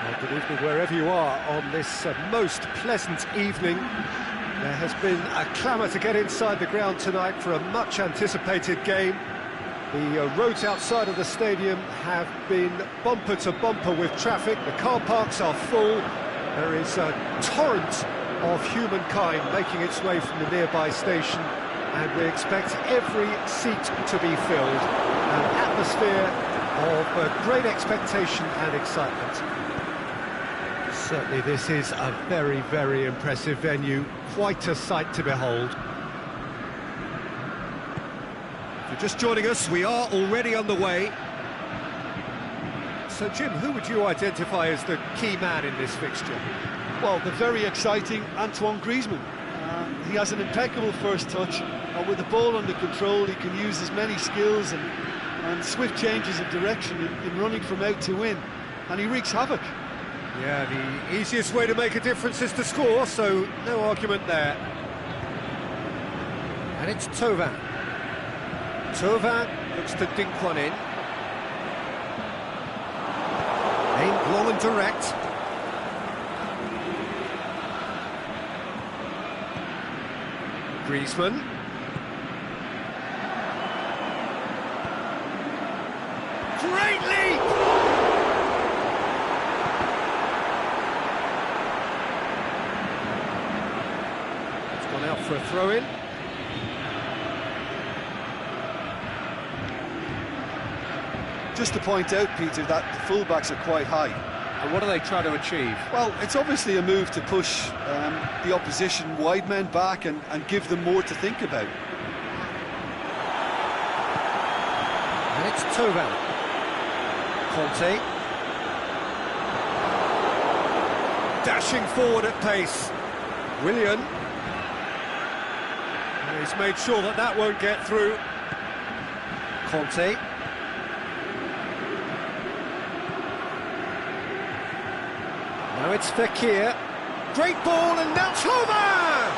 Well, good evening wherever you are on this most pleasant evening. There has been a clamour to get inside the ground tonight for a much-anticipated game. The roads outside of the stadium have been bumper to bumper with traffic. The car parks are full. There is a torrent of humankind making its way from the nearby station, and we expect every seat to be filled. An atmosphere of great expectation and excitement. Certainly this is a very, very impressive venue, quite a sight to behold. If you're just joining us, we are already underway. So Jim, who would you identify as the key man in this fixture? Well, the very exciting Antoine Griezmann. He has an impeccable first touch, and with the ball under control he can use his many skills and swift changes of direction in running from out to in, and he wreaks havoc. Yeah, the easiest way to make a difference is to score, so no argument there. And it's Thauvin. Thauvin looks to dink one in. Aimed long and direct. Griezmann. Great leap! It's gone out for a throw-in. Just to point out, Peter, that the fullbacks are quite high. And what do they try to achieve? Well, it's obviously a move to push the opposition wide men back and give them more to think about. And it's Thauvin. Conte. Dashing forward at pace. Willian. And he's made sure that that won't get through. Conte. Now it's Fekir. Great ball, and now Thauvin!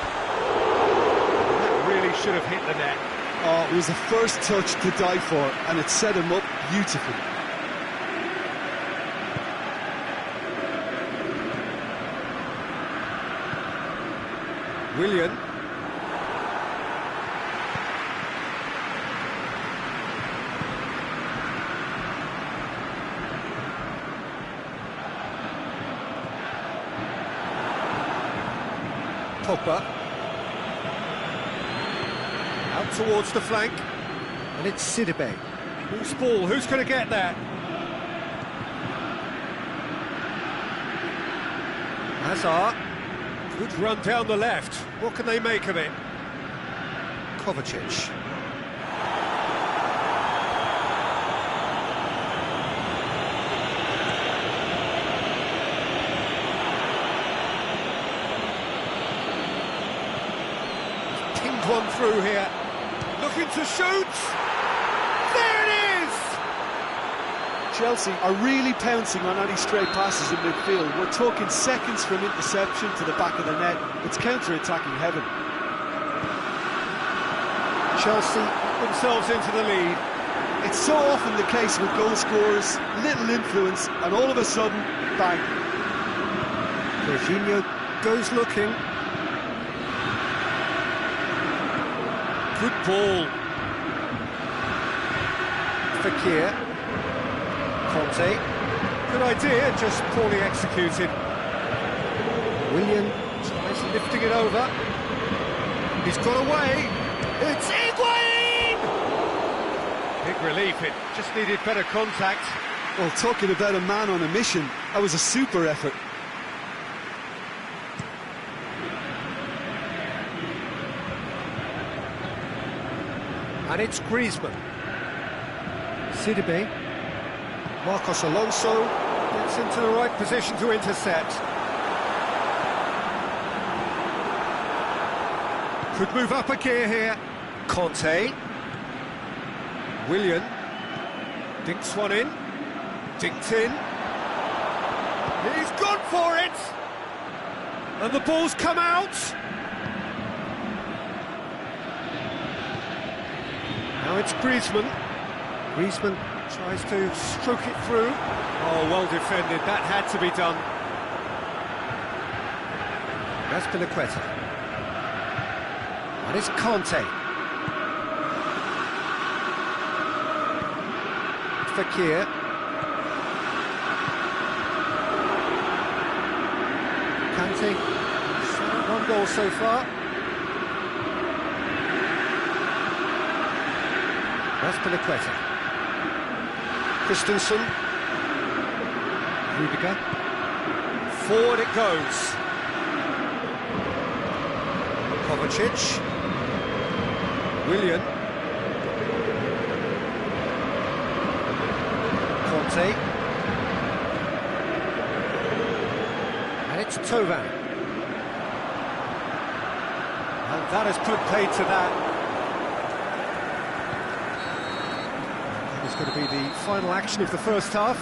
That really should have hit the net. Oh, it was a first touch to die for, and it set him up beautifully. Willian. Pogba. Out towards the flank. And it's Sidibe. Who's ball? Who's going to get that? Hazard. Good run down the left. What can they make of it? Kovacic. Pinged one through here. Looking to shoot. There it is! Chelsea are really pouncing on any stray passes in midfield. We're talking seconds from interception to the back of the net. It's counter-attacking heaven. Chelsea themselves into the lead. It's so often the case with goal scorers, little influence, and all of a sudden, bang. Jorginho goes looking. Good ball. Fekir. Conte. Good idea, just poorly executed. Willian tries lifting it over. He's got away. It's Higuain! Big relief, it just needed better contact. Well, talking about a man on a mission, that was a super effort. And it's Griezmann. Sidibe. Marcos Alonso gets into the right position to intercept. Could move up a gear here. Conte. Willian. Dinks one in. Dinked in. He's gone for it! And the ball's come out! Now it's Griezmann. Griezmann Tries to stroke it through. Oh, well defended, that had to be done. That's Piliqueta. And it's Conte. Fekir. Kante. One goal so far. That's Piliqueta. Christensen. Rudiger. Forward it goes. Kovacic. Willian. Conte. And it's Tovan. And that has put paid to that. That is going to be the final action of the first half.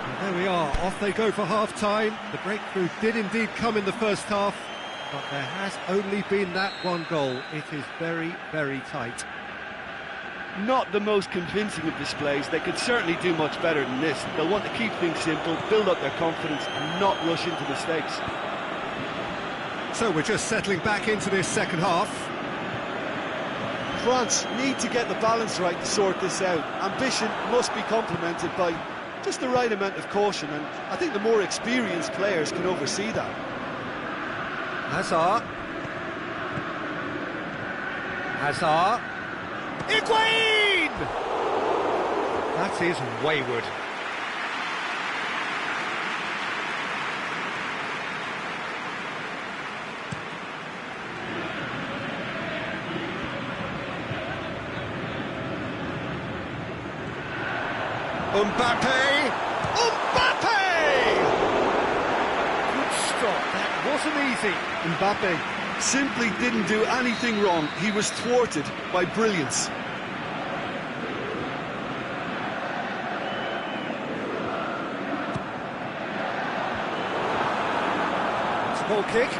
And there we are, off they go for half-time. The breakthrough did indeed come in the first half, but there has only been that one goal. It is very, very tight. Not the most convincing of displays. They could certainly do much better than this. They'll want to keep things simple, build up their confidence and not rush into mistakes. So we're just settling back into this second half. France need to get the balance right to sort this out. Ambition must be complemented by just the right amount of caution, and I think the more experienced players can oversee that. Hazard. Higuain! That is wayward. Mbappe! Good stop, that wasn't easy. Mbappe simply didn't do anything wrong. He was thwarted by brilliance. It's a goal kick.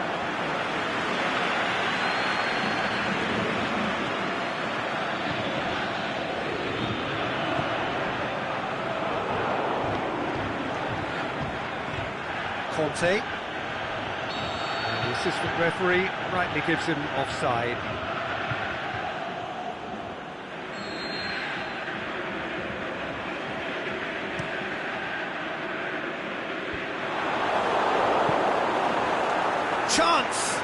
Conte. And the assistant referee rightly gives him offside. Chance!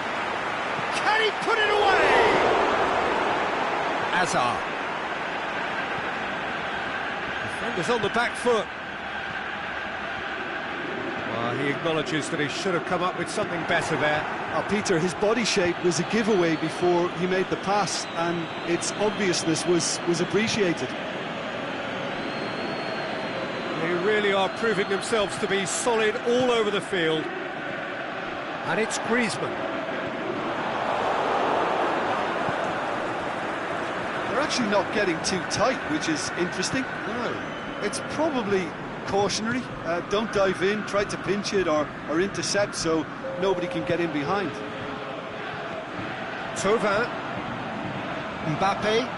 Can he put it away? Hazard. Defender's on the back foot. He acknowledges that he should have come up with something better there. Peter, his body shape was a giveaway before he made the pass, and its obviousness was appreciated. They really are proving themselves to be solid all over the field. And it's Griezmann. They're actually not getting too tight, which is interesting. No. It's probably cautionary. Don't dive in, try to pinch it or intercept so nobody can get in behind. Tovan. Mbappe.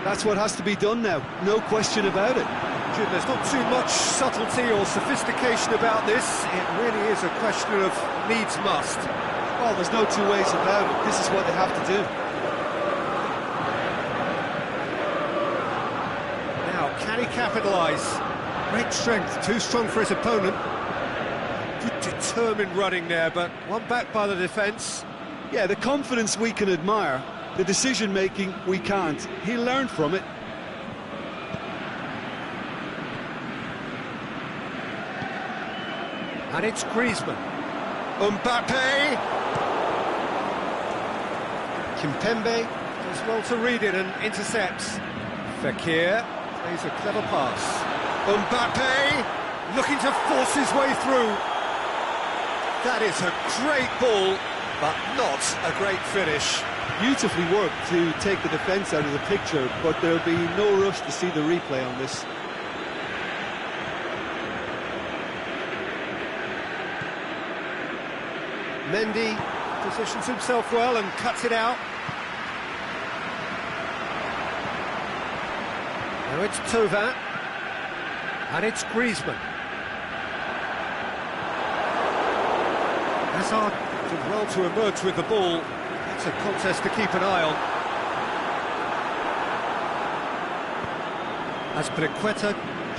That's what has to be done now, no question about it. Jim, there's not too much subtlety or sophistication about this. It really is a question of needs must. Well, there's no two ways about it. This is what they have to do. Can he capitalise? Great strength, too strong for his opponent. Good determined running there, but one back by the defence. Yeah, the confidence we can admire, the decision-making we can't. He learned from it. And it's Griezmann. Mbappe! Kimpembe does well to read it and intercepts. Fekir. Plays a clever pass. Mbappe looking to force his way through. That is a great ball, but not a great finish. Beautifully worked to take the defence out of the picture, but there'll be no rush to see the replay on this. Mendy positions himself well and cuts it out. Now it's Thauvin, and it's Griezmann. Hazard did well to emerge with the ball. It's a contest to keep an eye on. Azpilicueta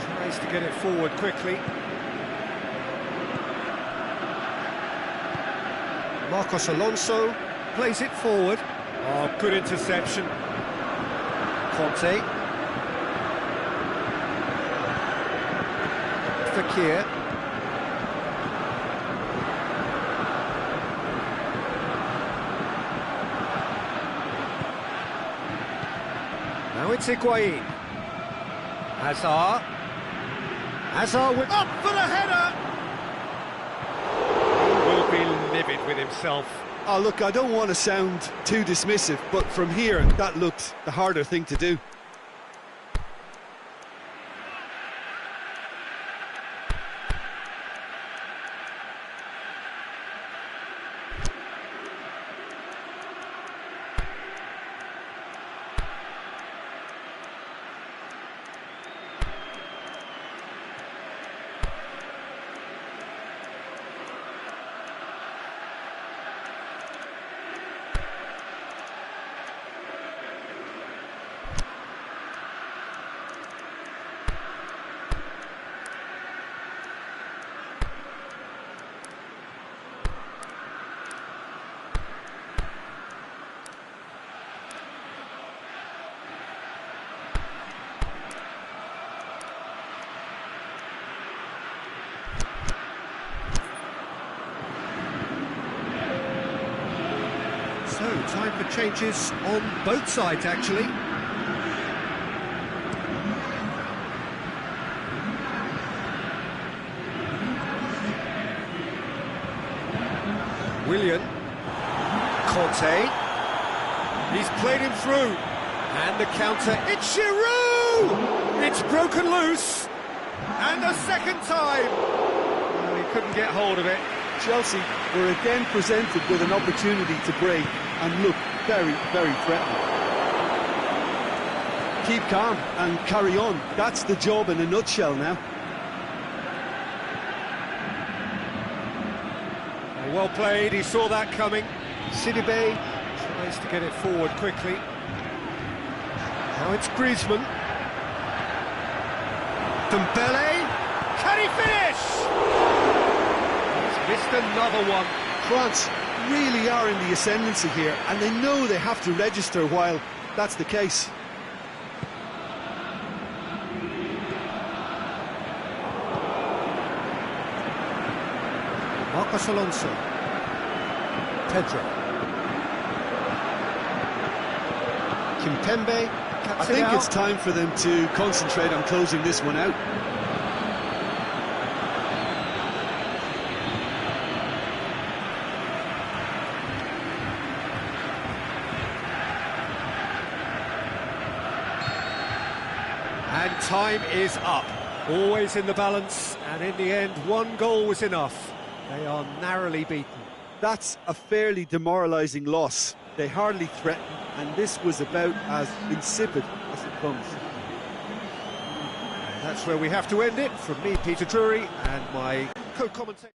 tries to get it forward quickly. Marcos Alonso plays it forward. Oh, good interception. Conte. Fekir. Now it's Higuain. Hazard. Hazard with... Up for the header! He will be livid with himself. Oh, look, I don't want to sound too dismissive, but from here, that looked the harder thing to do. So, time for changes on both sides, actually. Willian. Conte. He's played him through. And the counter. It's Giroud! It's broken loose. And a second time. Well, he couldn't get hold of it. Chelsea were again presented with an opportunity to break and look very, very threatening. Keep calm and carry on. That's the job in a nutshell now. Well played, he saw that coming. Sidibe tries to get it forward quickly. Now it's Griezmann. Dembele, can he finish? He's missed another one. France really are in the ascendancy here, and they know they have to register while that's the case. Marcos Alonso. Pedro. Kimpembe cuts I think it out. it's time for them to concentrate on closing this one out. And time is up. Always in the balance, and in the end, one goal was enough. They are narrowly beaten. That's a fairly demoralising loss. They hardly threatened, and this was about as insipid as it comes. And that's where we have to end it. From me, Peter Drury, and my co-commentator.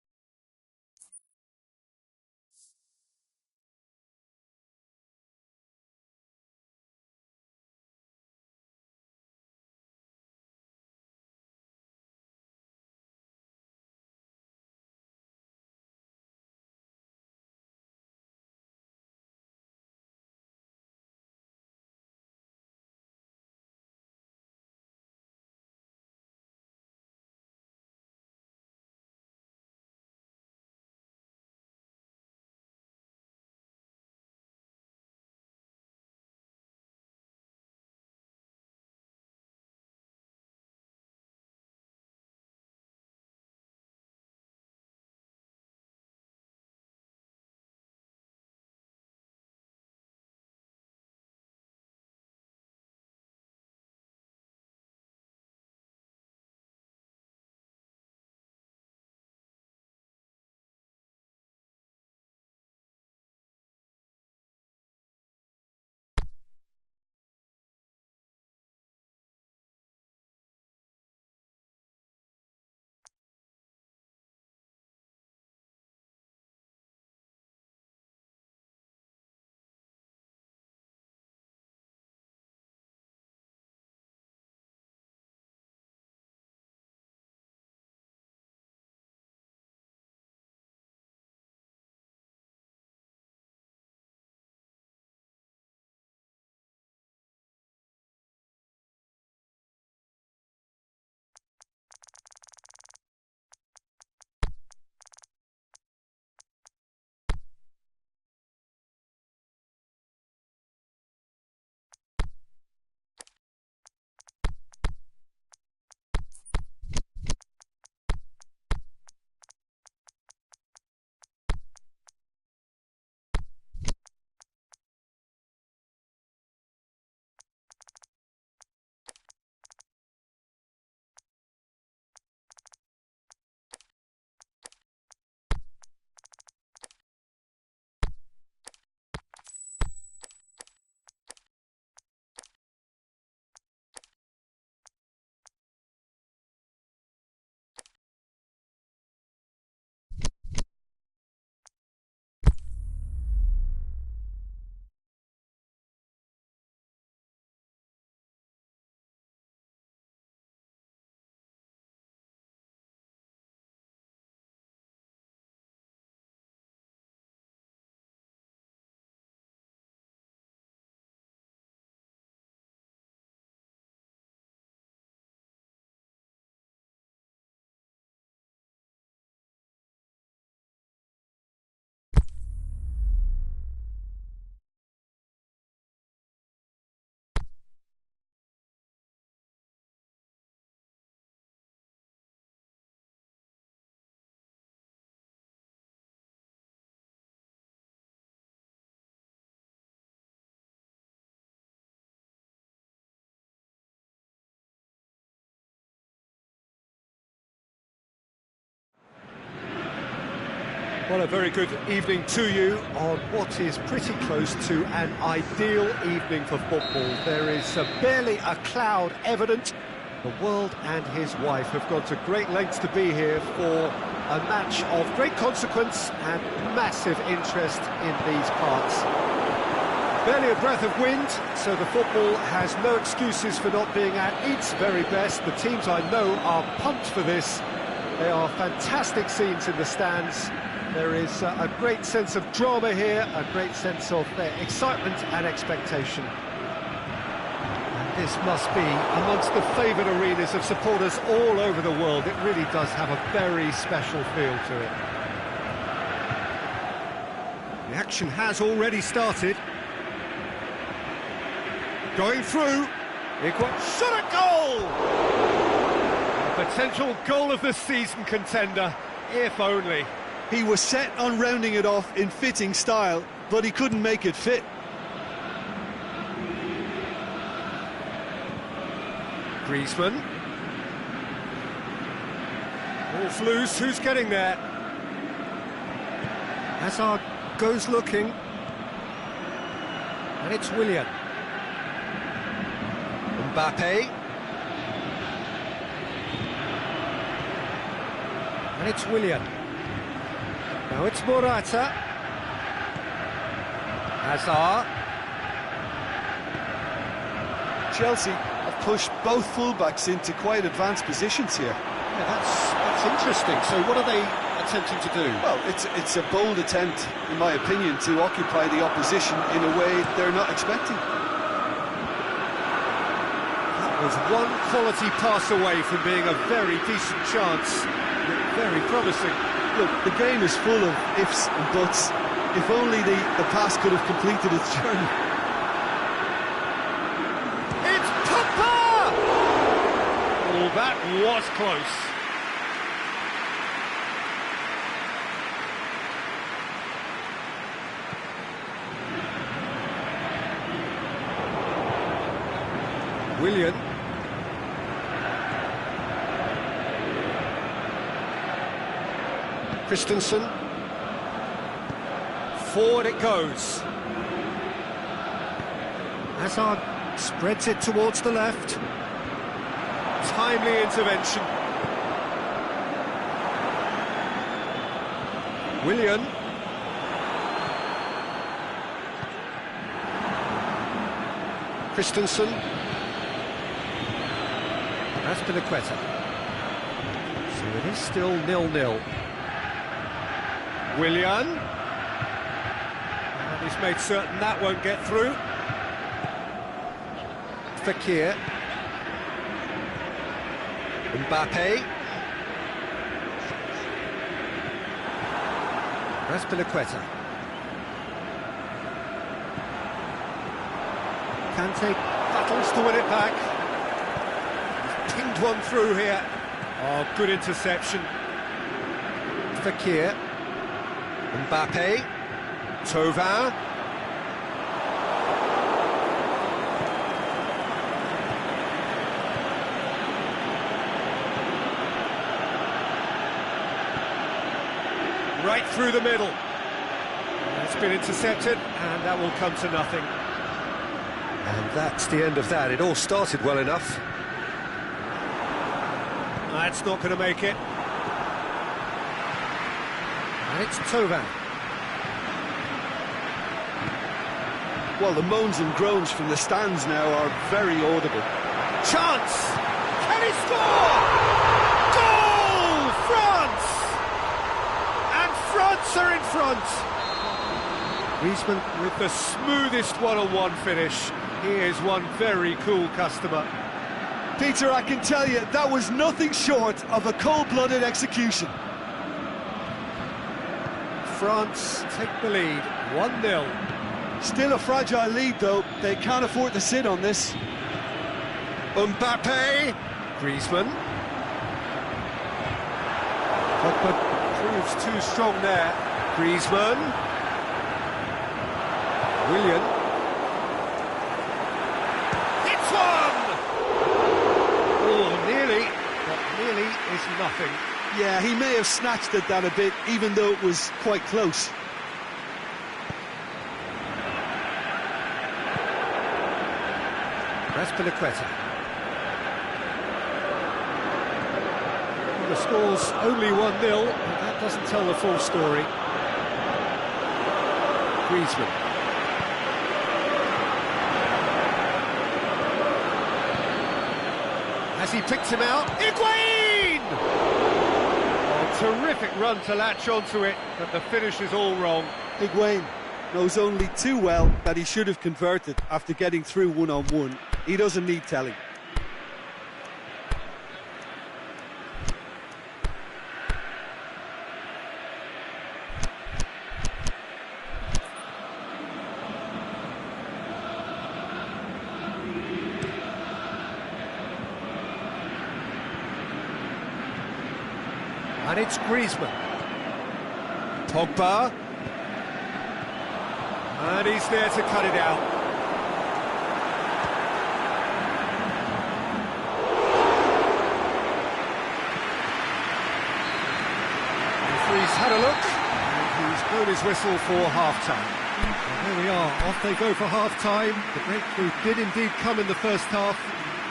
Well, a very good evening to you on what is pretty close to an ideal evening for football. There is barely a cloud evident. The world and his wife have gone to great lengths to be here for a match of great consequence and massive interest in these parts. Barely a breath of wind, so the football has no excuses for not being at its very best. The teams I know are pumped for this. They are fantastic scenes in the stands. There is a great sense of drama here, a great sense of excitement and expectation. And this must be amongst the favoured arenas of supporters all over the world. It really does have a very special feel to it. The action has already started. Going through. Shot at goal! A potential goal of the season contender, if only. He was set on rounding it off in fitting style, but he couldn't make it fit. Griezmann. Ball's loose, who's getting there? Hazard goes looking. And it's Willian. Mbappe. And it's Willian. Now it's Morata. Hazard. Chelsea have pushed both fullbacks into quite advanced positions here. Yeah, that's interesting. So what are they attempting to do? Well, it's a bold attempt, in my opinion, to occupy the opposition in a way they're not expecting. That was one quality pass away from being a very decent chance. Very promising. Look, the game is full of ifs and buts. If only the pass could have completed its journey. It's Papa! Oh, that was close. Willian. Christensen. Forward it goes. Hazard spreads it towards the left. Timely intervention. Willian. Christensen. Aspilicueta. So it is still 0-0. Willian. And he's made certain that won't get through. Fekir. Mbappe. Aspilicueta. Kante battles to win it back. He's pinged one through here. Oh, good interception. Fekir. Mbappe, Thauvin. Right through the middle. It's been intercepted, and that will come to nothing. And that's the end of that. It all started well enough. That's not going to make it. And it's Thauvin. Well, the moans and groans from the stands now are very audible. Chance! Can he score? Goal! France! And France are in front. Griezmann with the smoothest one-on-one finish. He is one very cool customer. Peter, I can tell you, that was nothing short of a cold-blooded execution. France take the lead, 1-0. Still a fragile lead, though. They can't afford to sit on this. Mbappe. Griezmann. But proves too strong there. Griezmann. Willian. Hits one! Oh, nearly, but nearly is nothing. Yeah, he may have snatched at that a bit, even though it was quite close. Piliqueta. Well, the score's only 1-0, but that doesn't tell the full story. Griezmann. Has he picked him out? Higuain! Oh, terrific run to latch onto it, but the finish is all wrong. Higuain knows only too well that he should have converted after getting through one-on-one. He doesn't need telling. And it's Griezmann. Pogba. And he's there to cut it out. Referee's had a look, and he's blown his whistle for half-time. Well, there we are, off they go for half-time. The breakthrough did indeed come in the first half,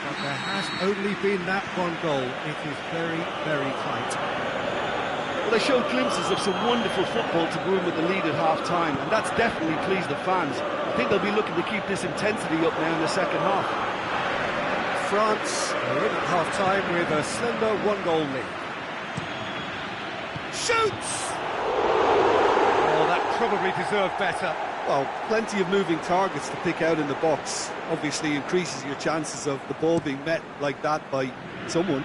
but there has only been that one goal. It is very, very tight. Well, they showed glimpses of some wonderful football to go in with the lead at half-time, and that's definitely pleased the fans. I think they'll be looking to keep this intensity up now in the second half. France are in at half-time with a slender one-goal lead. Shoots! Oh, that probably deserved better. Well, plenty of moving targets to pick out in the box. Obviously increases your chances of the ball being met like that by someone.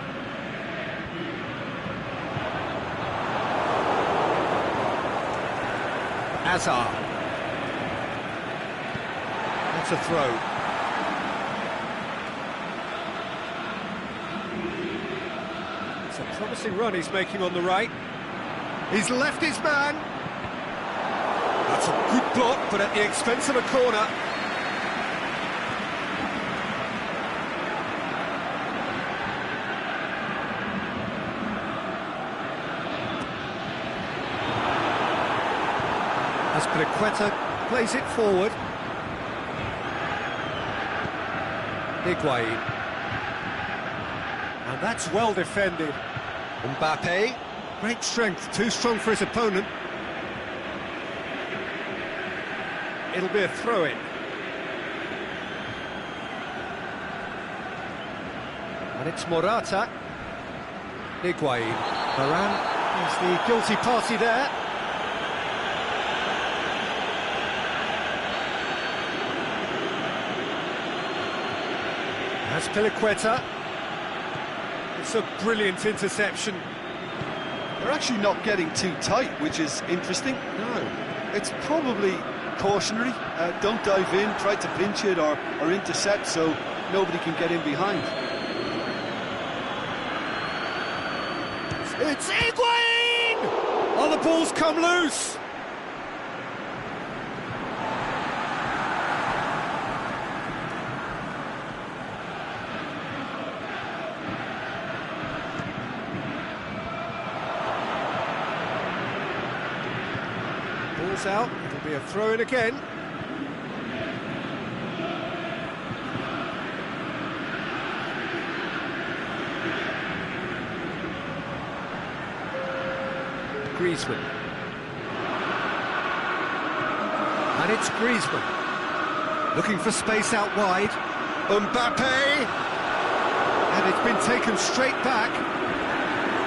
Hazard. That's a throw. It's a promising run he's making on the right. He's left his man. That's a good block, but at the expense of a corner. As Piliqueta plays it forward. Higuain. And that's well defended. Mbappe. Great strength, too strong for his opponent. It'll be a throw-in. And it's Morata. Higuain. Varane is the guilty party there. That's Piliqueta. It's a brilliant interception. They're actually not getting too tight, which is interesting. No. It's probably cautionary. Don't dive in, try to pinch it or intercept so nobody can get in behind. It's Higuain! Oh, the ball's come loose! Ball's out, it'll be a throw-in again. Griezmann. And it's Griezmann. Looking for space out wide. Mbappe! And it's been taken straight back.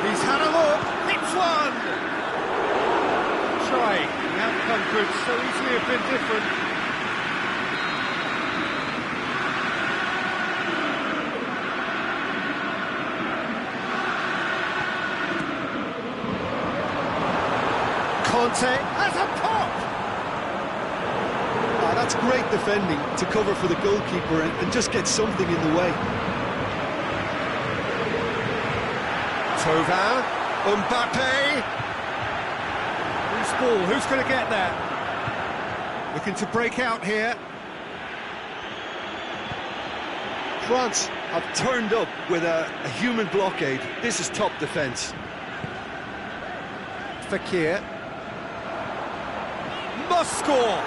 He's had a look. It's one! Try. The outcome could so easily have been different. Conte has a pop! Ah, that's great defending to cover for the goalkeeper and just get something in the way. Thauvin, Mbappe. Who's ball? Who's going to get that? Looking to break out here. France have turned up with a human blockade. This is top defence. Fekir. Must score!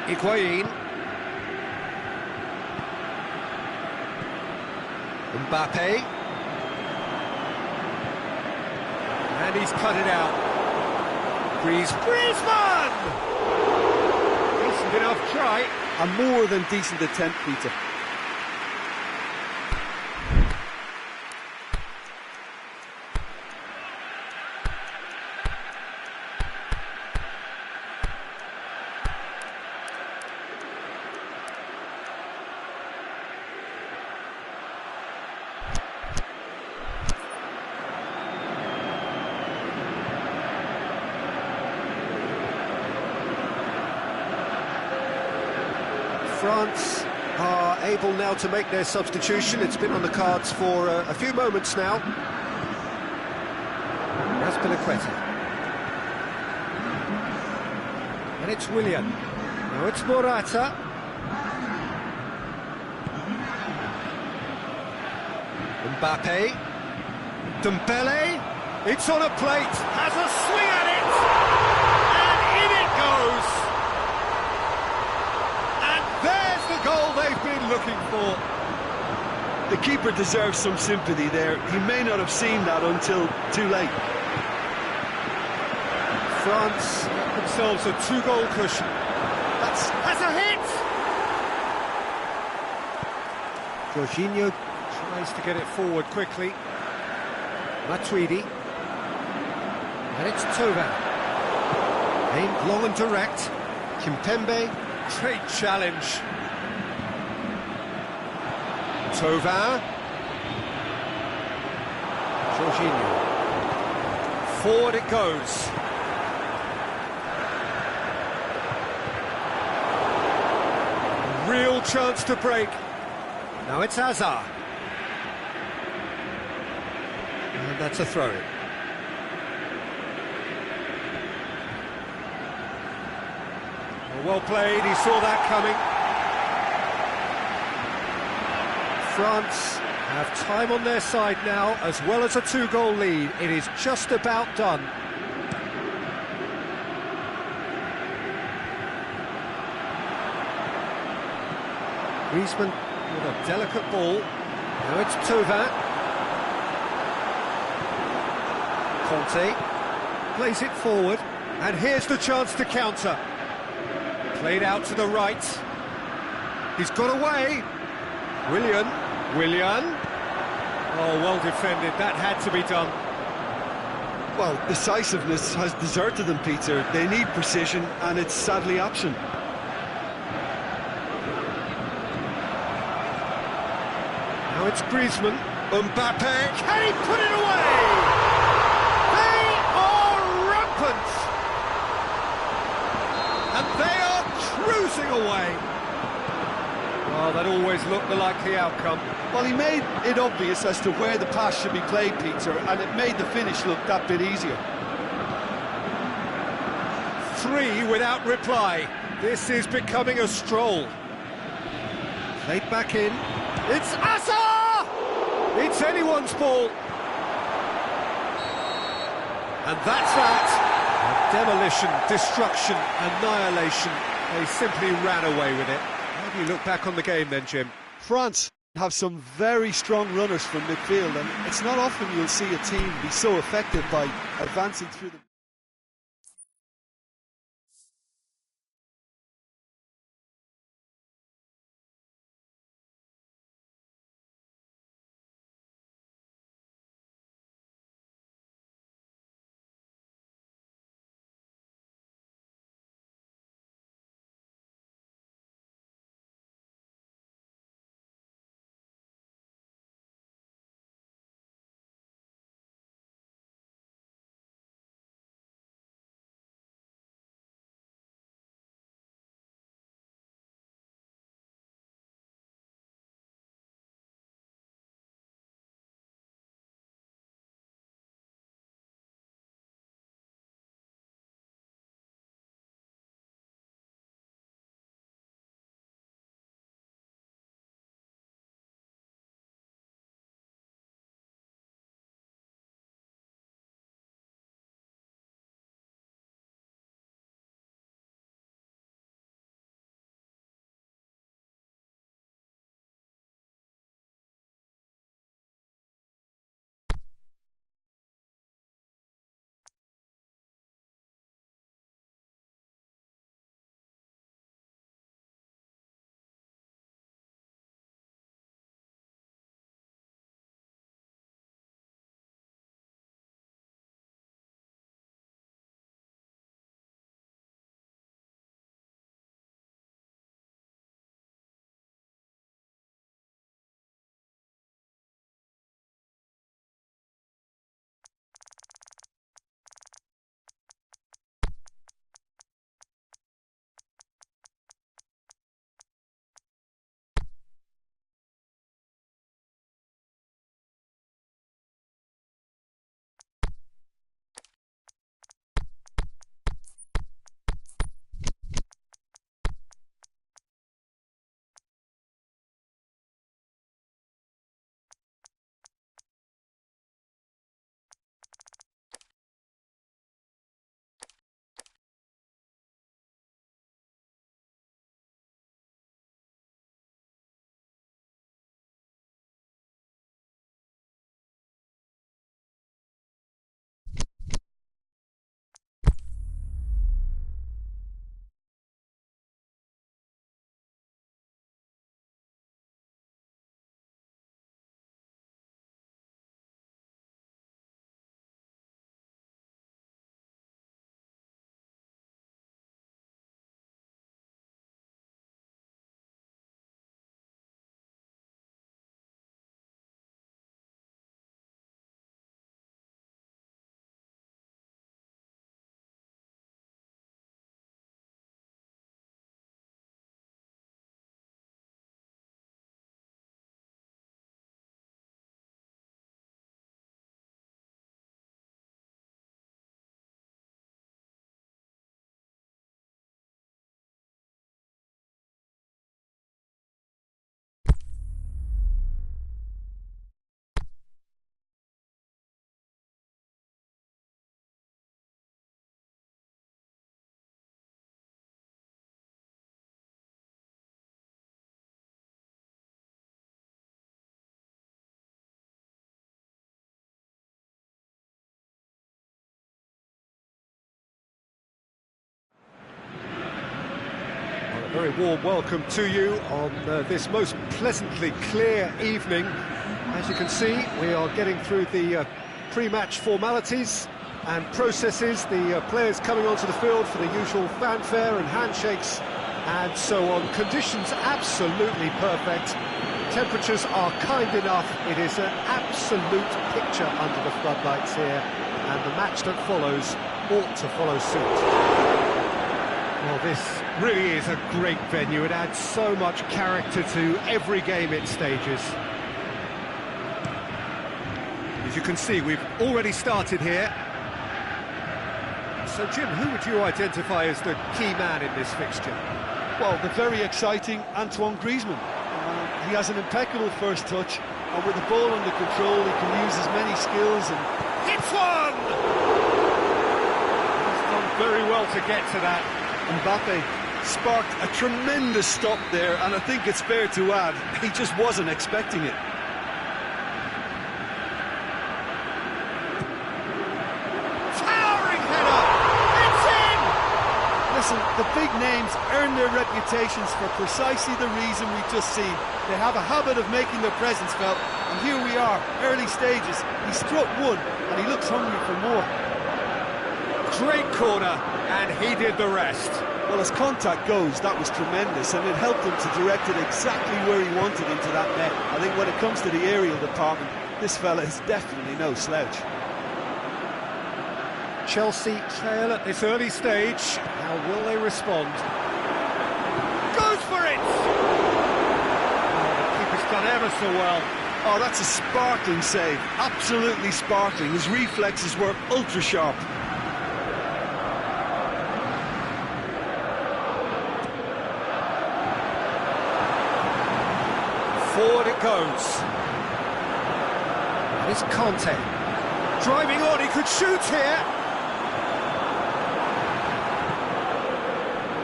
Higuain. Mbappe. And he's cut it out. Griezmann! Decent enough try. A more than decent attempt, Peter. France are able now to make their substitution. It's been on the cards for a few moments now. Azpilicueta. And it's Willian. Now it's Morata. Mbappe. Dembele. It's on a plate. Has a swing at it. And in it goes. There's the goal they've been looking for. The keeper deserves some sympathy there. He may not have seen that until too late. France got themselves a two-goal cushion. That's a hit! Jorginho tries to get it forward quickly. Matuidi. And it's Thauvin. Aimed long and direct. Kimpembe. Great challenge. Thauvin. Jorginho. Forward it goes. Real chance to break. Now it's Hazard. And that's a throw-in. Well played, he saw that coming. France have time on their side now, as well as a two-goal lead. It is just about done. Griezmann with a delicate ball. Now it's Thauvin. Conte plays it forward, and here's the chance to counter. Played out to the right. He's got away. Willian. Oh, well defended. That had to be done. Well, decisiveness has deserted them, Peter. They need precision, and it's sadly absent. Now it's Griezmann. Mbappe. Can he put it away? They are rampant. And they are cruising away. Well, that always looked the likely outcome. Well, he made it obvious as to where the pass should be played, Peter, and it made the finish look that bit easier. 3 without reply. This is becoming a stroll. Played back in. It's Asa! It's anyone's ball. And that's that. Demolition, destruction, annihilation. They simply ran away with it. How do you look back on the game then, Jim? France have some very strong runners from midfield, and it's not often you'll see a team be so effective by advancing through the very warm welcome to you on this most pleasantly clear evening. As you can see, we are getting through the pre-match formalities and processes, the players coming onto the field for the usual fanfare and handshakes and so on. Conditions absolutely perfect. Temperatures are kind enough. It is an absolute picture under the floodlights here, and the match that follows ought to follow suit. Well, this really is a great venue. It adds so much character to every game it stages. As you can see, we've already started here. So, Jim, who would you identify as the key man in this fixture? Well, the very exciting Antoine Griezmann. He has an impeccable first touch, and with the ball under control, he can use his many skills and... Hits one! He's done very well to get to that. Mbappe sparked a tremendous stop there, and I think it's fair to add, he just wasn't expecting it. Towering header! It's in! Listen, the big names earn their reputations for precisely the reason we've just seen. They have a habit of making their presence felt, and here we are, early stages. He struck one, and he looks hungry for more. Great corner, and he did the rest. Well, as contact goes, that was tremendous, and it helped him to direct it exactly where he wanted into that net. I think when it comes to the aerial department, this fella is definitely no slouch. Chelsea trail at this early stage. How will they respond? Goes for it! Oh, the keeper's done ever so well. Oh, that's a sparkling save. Absolutely sparkling. His reflexes were ultra-sharp. Forward it goes. It's Conte. Driving on, he could shoot here.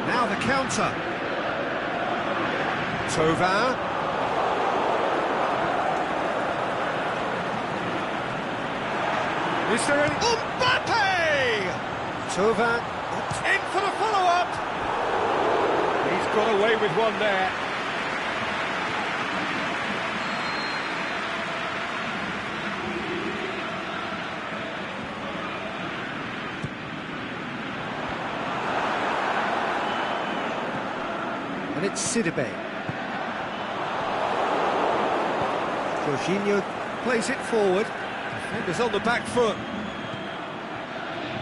Now the counter. Thauvin. Is there any... Mbappe! Thauvin in for the follow-up. He's got away with one there. And it's Sidibe. Jorginho plays it forward. Defenders on the back foot.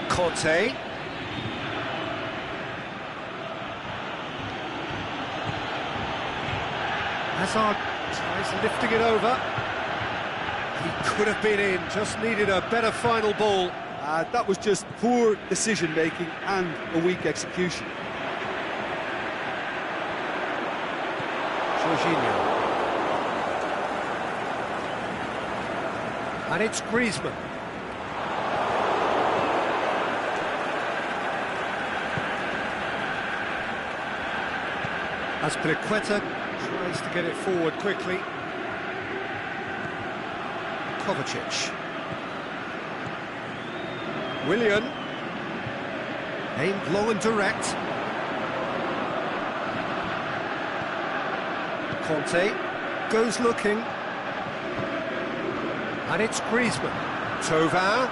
Conte. Hazard tries lifting it over. He could have been in, just needed a better final ball. That was just poor decision-making and a weak execution. Jorginho. And it's Griezmann. Azpilicueta tries to get it forward quickly. Kovacic. Willian. Aimed long and direct. Conte goes looking, and it's Griezmann. Thauvin.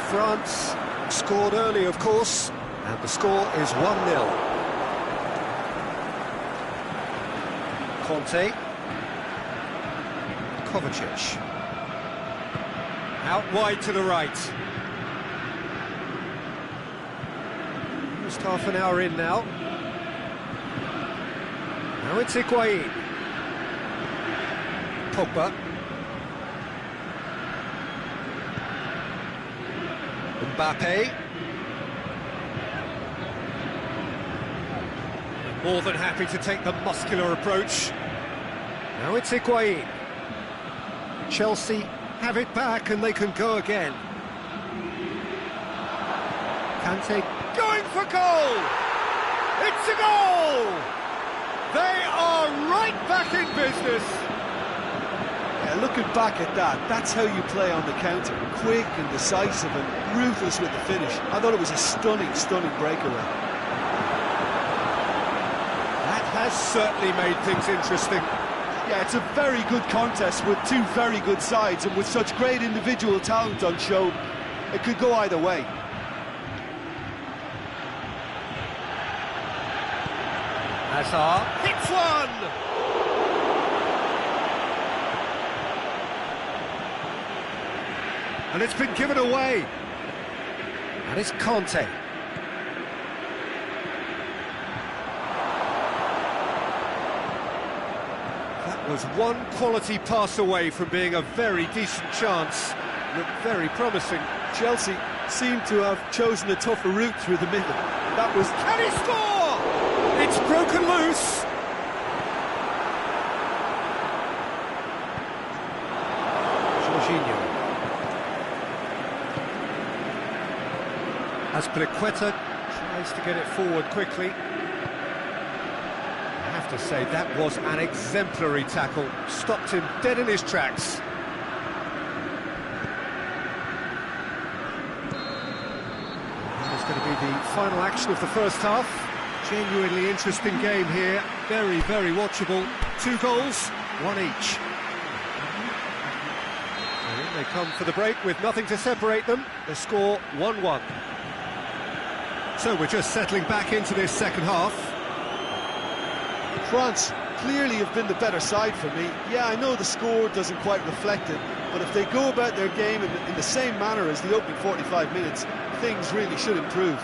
France scored early, of course, and the score is 1-0. Conte. Kovacic. Out wide to the right. Just half an hour in now. Now it's Higuain. Pogba. Mbappe. More than happy to take the muscular approach. Now it's Higuain. Chelsea have it back and they can go again. Kante going for goal! It's a goal! They are right back in business. Yeah, looking back at that, that's how you play on the counter. Quick and decisive and ruthless with the finish. I thought it was a stunning, stunning breakaway. That has certainly made things interesting. Yeah, it's a very good contest with two very good sides, and with such great individual talent on show, it could go either way. Hazard hits one! And it's been given away. And it's Conte. That was one quality pass away from being a very decent chance. Looked very promising. Chelsea seem to have chosen a tougher route through the middle. That was... Can he score? It's broken loose. Jorginho. Azpilicueta tries to get it forward quickly. I have to say, that was an exemplary tackle. Stopped him dead in his tracks. It's going to be the final action of the first half. Genuinely interesting game here. Very, very watchable. 2 goals, 1 each. And in they come for the break with nothing to separate them. The score 1-1. So we're just settling back into this second half. France clearly have been the better side for me. Yeah, I know the score doesn't quite reflect it, but if they go about their game in the same manner as the opening 45 minutes, things really should improve.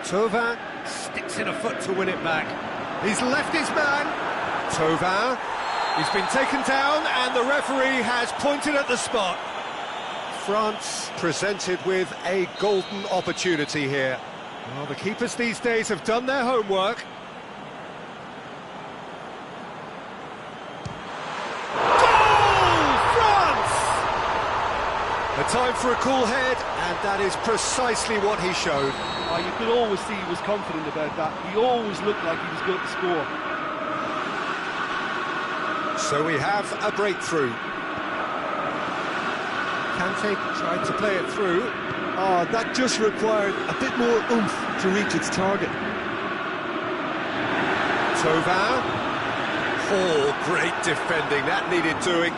Thauvin sticks in a foot to win it back. He's left his man. Thauvin, he's been taken down, and the referee has pointed at the spot. France presented with a golden opportunity here. Well, the keepers these days have done their homework. Goal! France! A time for a cool head, and that is precisely what he showed. Oh, you could always see he was confident about that. He always looked like he was going to score. So we have a breakthrough. Kante tried to play it through. Oh, that just required a bit more oomph to reach its target. Thauvin. Oh, great defending. That needed doing.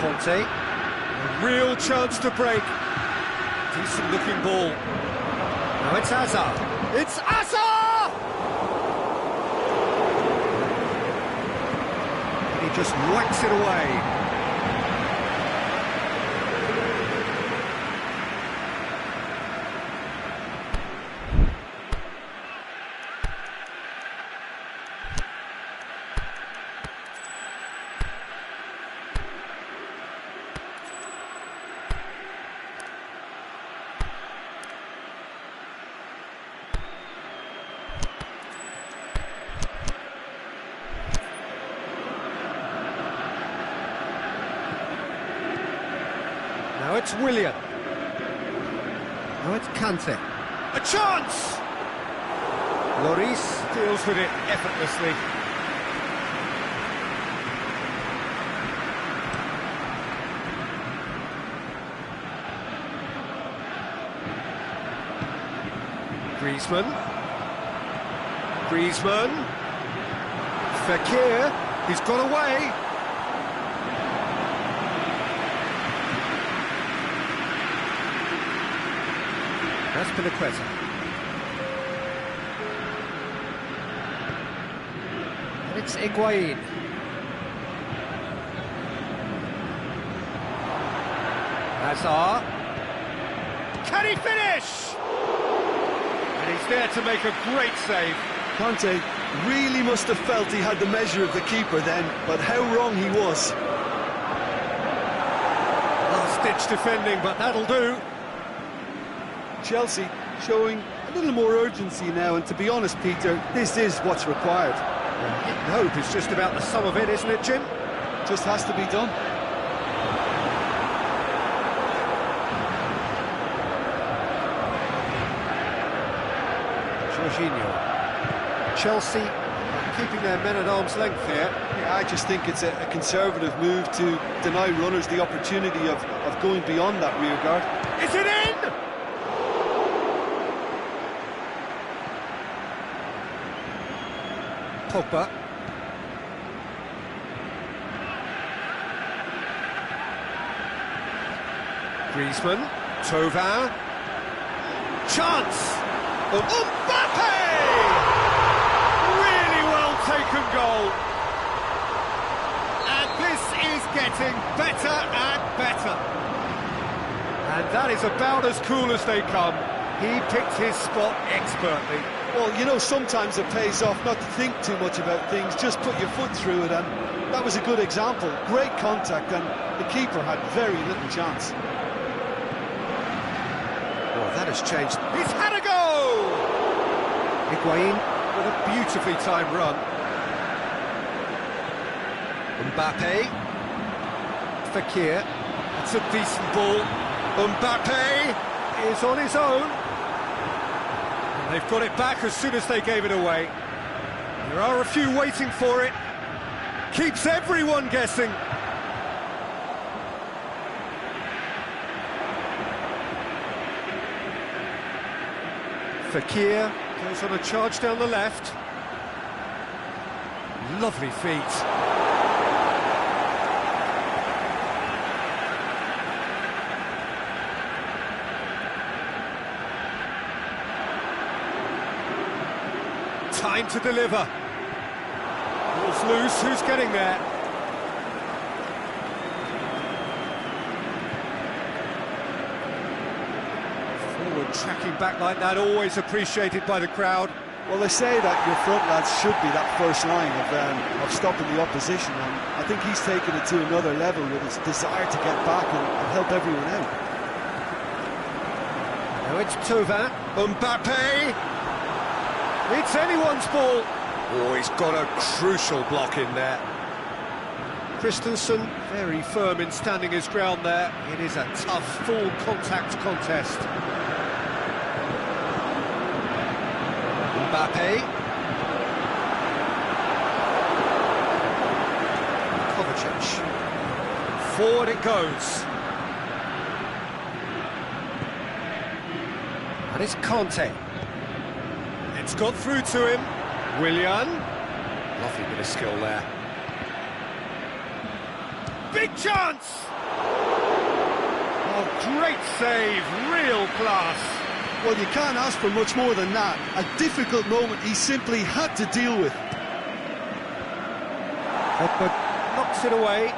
Conte. A real chance to break. Decent looking ball. Now it's Hazard. It's Hazard! He just whacks it away. Now it's Willian. Now it's Kante. A chance! Lloris deals with it effortlessly. Griezmann. Fekir. He's got away. Azpilicueta. And it's Higuain. Hazard. Can he finish? And he's there to make a great save. Conte really must have felt he had the measure of the keeper then, but how wrong he was. Last-ditch defending, but that'll do. Chelsea showing a little more urgency now, and to be honest, Peter, this is what's required. Hope is just about the sum of it, isn't it, Jim? Just has to be done. Jorginho. Chelsea keeping their men at arm's length here. Yeah, I just think it's a conservative move to deny runners the opportunity of going beyond that rear guard. Is it in? Pogba. Griezmann. Thauvin. Chance! Mbappe! Really well taken goal. And this is getting better and better. And that is about as cool as they come. He picked his spot expertly. Well, you know, sometimes it pays off not to think too much about things, just put your foot through it, and that was a good example. Great contact, and the keeper had very little chance. Well, that has changed. He's had a go! Higuain with a beautifully timed run. Mbappe. Fekir. That's a decent ball. Mbappe is on his own. And they've got it back as soon as they gave it away. There are a few waiting for it. Keeps everyone guessing. Fekir goes on a charge down the left. Lovely feet. Time to deliver. Ball's loose, who's getting there? Forward tracking back like that, always appreciated by the crowd. Well, they say that your front lads should be that first line of stopping the opposition, and I think he's taken it to another level with his desire to get back and help everyone out. Now it's Thauvin. Mbappe! It's anyone's ball. Oh, he's got a crucial block in there. Christensen, very firm in standing his ground there. It is a tough, full contact contest. Mbappe. Kovacic. Forward it goes. And it's Conte. It's got through to him. Willian. Lovely bit of skill there. Big chance! Oh, great save, real class. Well, you can't ask for much more than that. A difficult moment he simply had to deal with. Pogba knocks it away.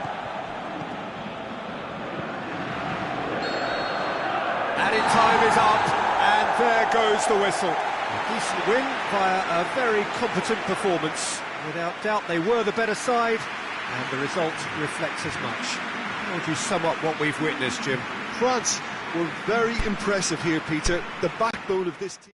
Added time is up, and there goes the whistle. A decent win via a very competent performance. Without doubt, they were the better side, and the result reflects as much. How would you sum up what we've witnessed, Jim? France were very impressive here, Peter. The backbone of this team.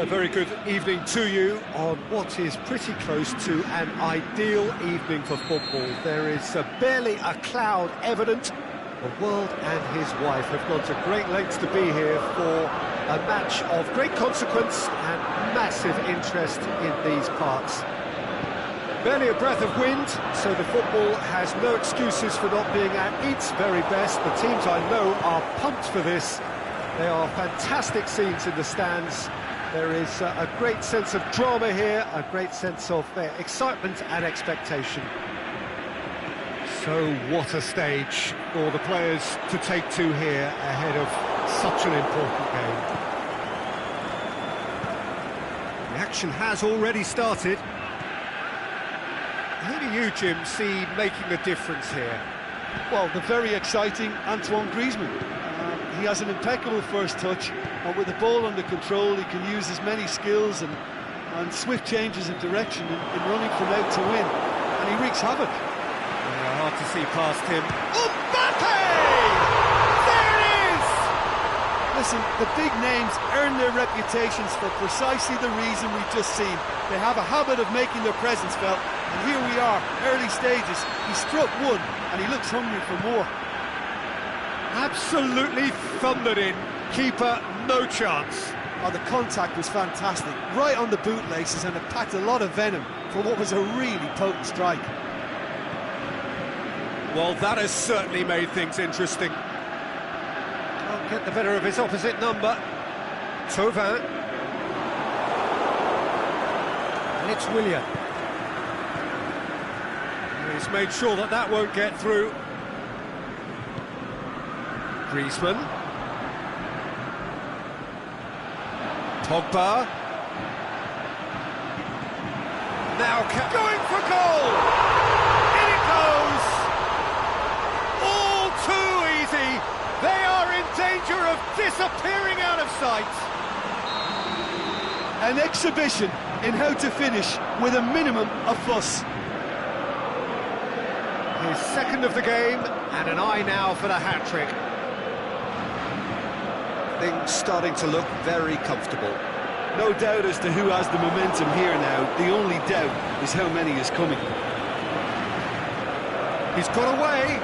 a very good evening to you on what is pretty close to an ideal evening for football. There is barely a cloud evident. The world and his wife have gone to great lengths to be here for a match of great consequence and massive interest in these parts. Barely a breath of wind, so the football has no excuses for not being at its very best. The teams I know are pumped for this. They are fantastic scenes in the stands. There is a great sense of drama here, a great sense of excitement and expectation. So what a stage for the players to take to here ahead of such an important game. The action has already started. Who do you, Jim, see making the difference here? Well, the very exciting Antoine Griezmann. He has an impeccable first touch, and with the ball under control, he can use his many skills and swift changes of direction in running from out to win, and he wreaks havoc. Hard to see past him. Mbappe! There it is! Listen, the big names earn their reputations for precisely the reason we've just seen. They have a habit of making their presence felt, and here we are, early stages. He struck one, and he looks hungry for more. Absolutely thundered in. Keeper, no chance. Oh, the contact was fantastic, right on the bootlaces, and it packed a lot of venom for what was a really potent strike. Well, that has certainly made things interesting. Can't get the better of his opposite number. Thauvin. And it's Willian. He's made sure that that won't get through. Griezmann. Pogba. Now going for goal! In it goes! All too easy! They are in danger of disappearing out of sight! An exhibition in how to finish with a minimum of fuss. His second of the game, and an eye now for the hat-trick. Things starting to look very comfortable. No doubt as to who has the momentum here now. The only doubt is how many is coming. He's got away.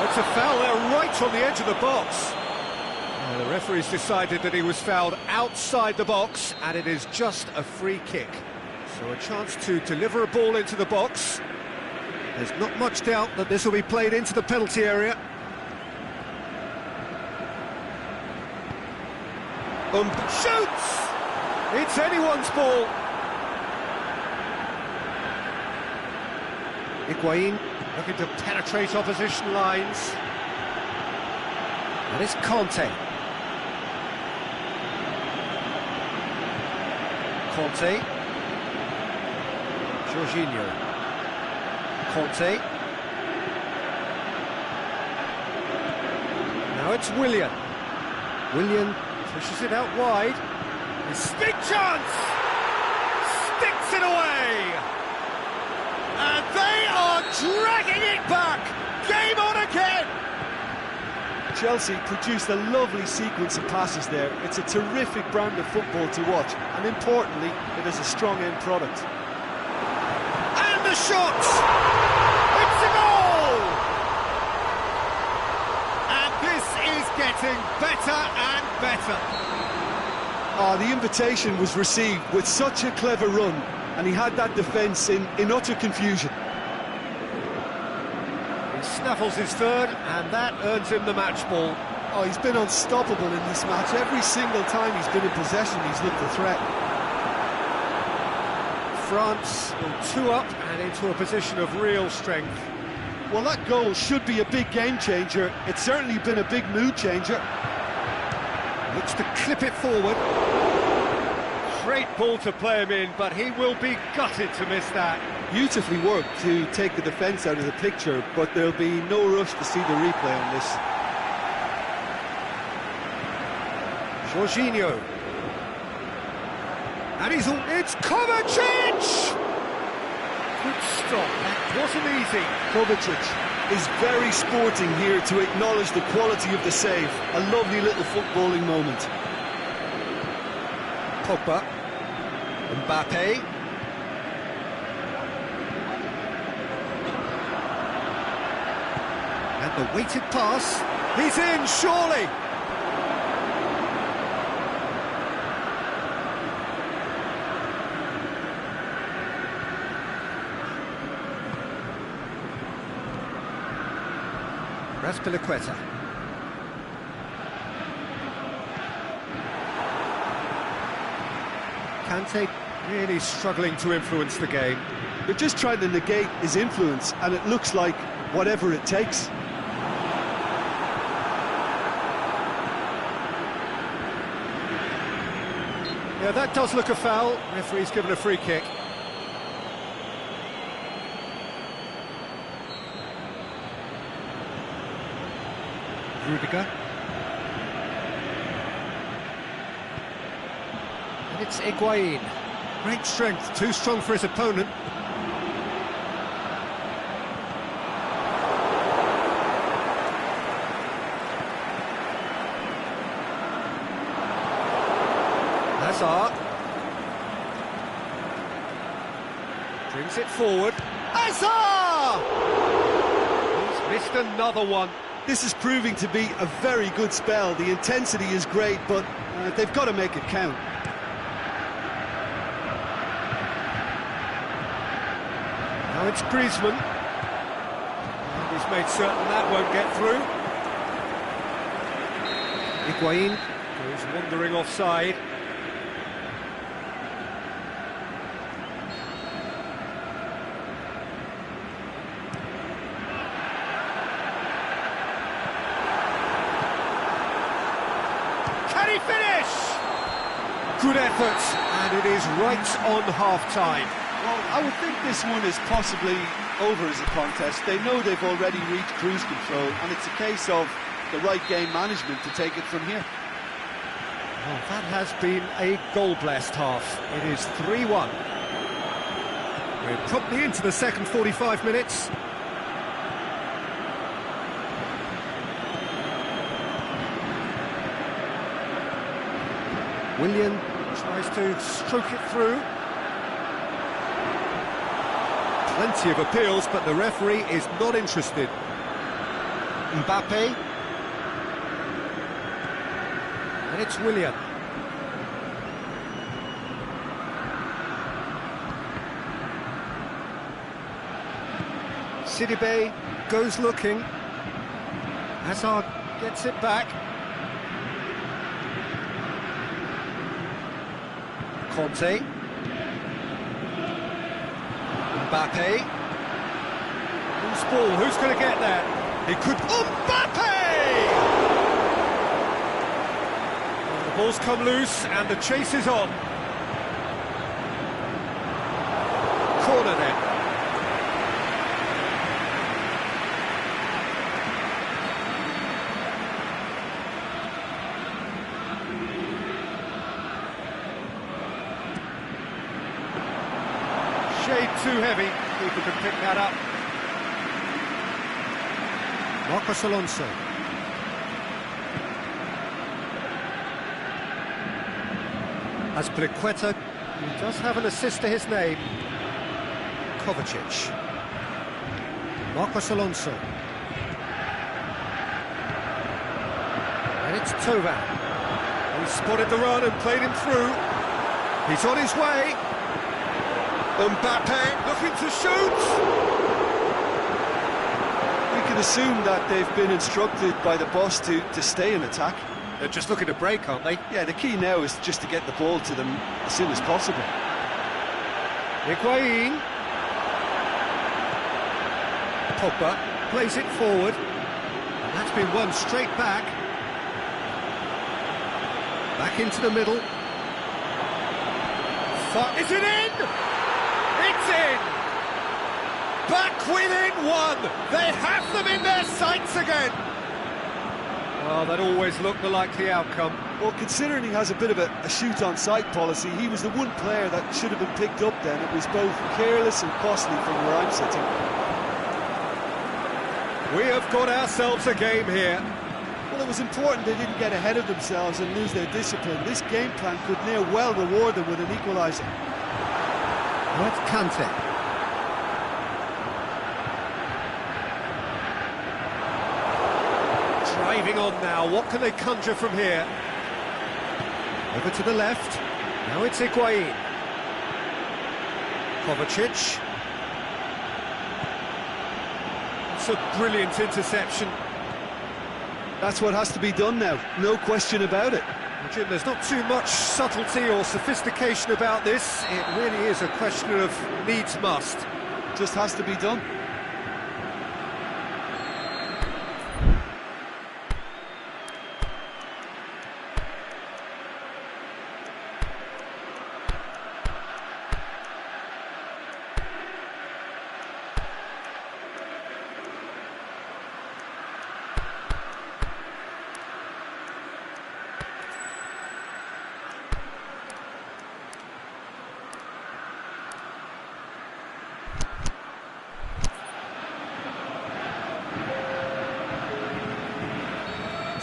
It's a foul there right on the edge of the box. The referee's decided that he was fouled outside the box, and it is just a free kick. So a chance to deliver a ball into the box. There's not much doubt that this will be played into the penalty area. Shoots! It's anyone's ball. Higuain looking to penetrate opposition lines. And it's Conte. Conte. Jorginho. Conte. Now it's Willian. Willian pushes it out wide. His big chance! Sticks it away! And they are dragging it back! Game on again! Chelsea produced a lovely sequence of passes there. It's a terrific brand of football to watch, and importantly, it is a strong end product. And the shot! It's a goal! And this is getting better and better. Oh, the invitation was received with such a clever run, and he had that defence in utter confusion. He snaffles his third, and that earns him the match ball. Oh, he's been unstoppable in this match. Every single time he's been in possession, he's looked a threat. France will 2 up and into a position of real strength. Well, that goal should be a big game changer. It's certainly been a big mood changer. Looks to clip it forward. Great ball to play him in, but he will be gutted to miss that. Beautifully worked to take the defence out of the picture, but there'll be no rush to see the replay on this. Jorginho. And it's Kovacic! Good stop, that wasn't easy. Kovacic is very sporting here to acknowledge the quality of the save. A lovely little footballing moment. Pogba. Mbappe. And the weighted pass. He's in, surely! Raspilicueta. Kante really struggling to influence the game. They're just trying to negate his influence, and it looks like whatever it takes. Yeah, that does look a foul. Referee's given a free kick. Rudiger. And it's Higuain. Great strength, too strong for his opponent. Hazard. Brings it forward. Hazard! He's missed another one. This is proving to be a very good spell. The intensity is great, but they've got to make it count. Now it's Griezmann. And he's made certain that won't get through. Higuain goes wandering offside. Can he finish? Good effort, and it is right on half-time. Well, I would think this one is possibly over as a contest. They know they've already reached cruise control, and it's a case of the right game management to take it from here. Well, that has been a goal-blessed half. It is 3-1. We're promptly into the second 45 minutes. Willian tries to stroke it through. Plenty of appeals, but the referee is not interested. Mbappe. And it's Willian. Sidibe goes looking. Hazard gets it back. Conte. Mbappe. Loose ball, who's going to get that? He could... Mbappe! And the ball's come loose and the chase is on. Corner then. Shade too heavy, keeper could pick that up. Marcos Alonso. Azpilicueta, who does have an assist to his name. Kovacic. Marcos Alonso. And it's Tovan. He spotted the run and played him through. He's on his way. Mbappe looking to shoot! We can assume that they've been instructed by the boss to stay in attack. They're just looking to break, aren't they? Yeah, the key now is just to get the ball to them as soon as possible. Higuain. Pogba plays it forward. And that's been won straight back. Back into the middle. Is it in? It's in! Back within one! They have them in their sights again! Well, that always looked the likely outcome. Well, considering he has a bit of a shoot-on-sight policy, he was the one player that should have been picked up then. It was both careless and costly from where I'm sitting. We have got ourselves a game here. Well, it was important they didn't get ahead of themselves and lose their discipline. This game plan could near well reward them with an equaliser. That's Kante. Driving on now, what can they conjure from here? Over to the left, now it's Higuain. Kovacic. It's a brilliant interception. That's what has to be done now, no question about it. Well, Jim, there's not too much subtlety or sophistication about this. It really is a question of needs must. Just has to be done.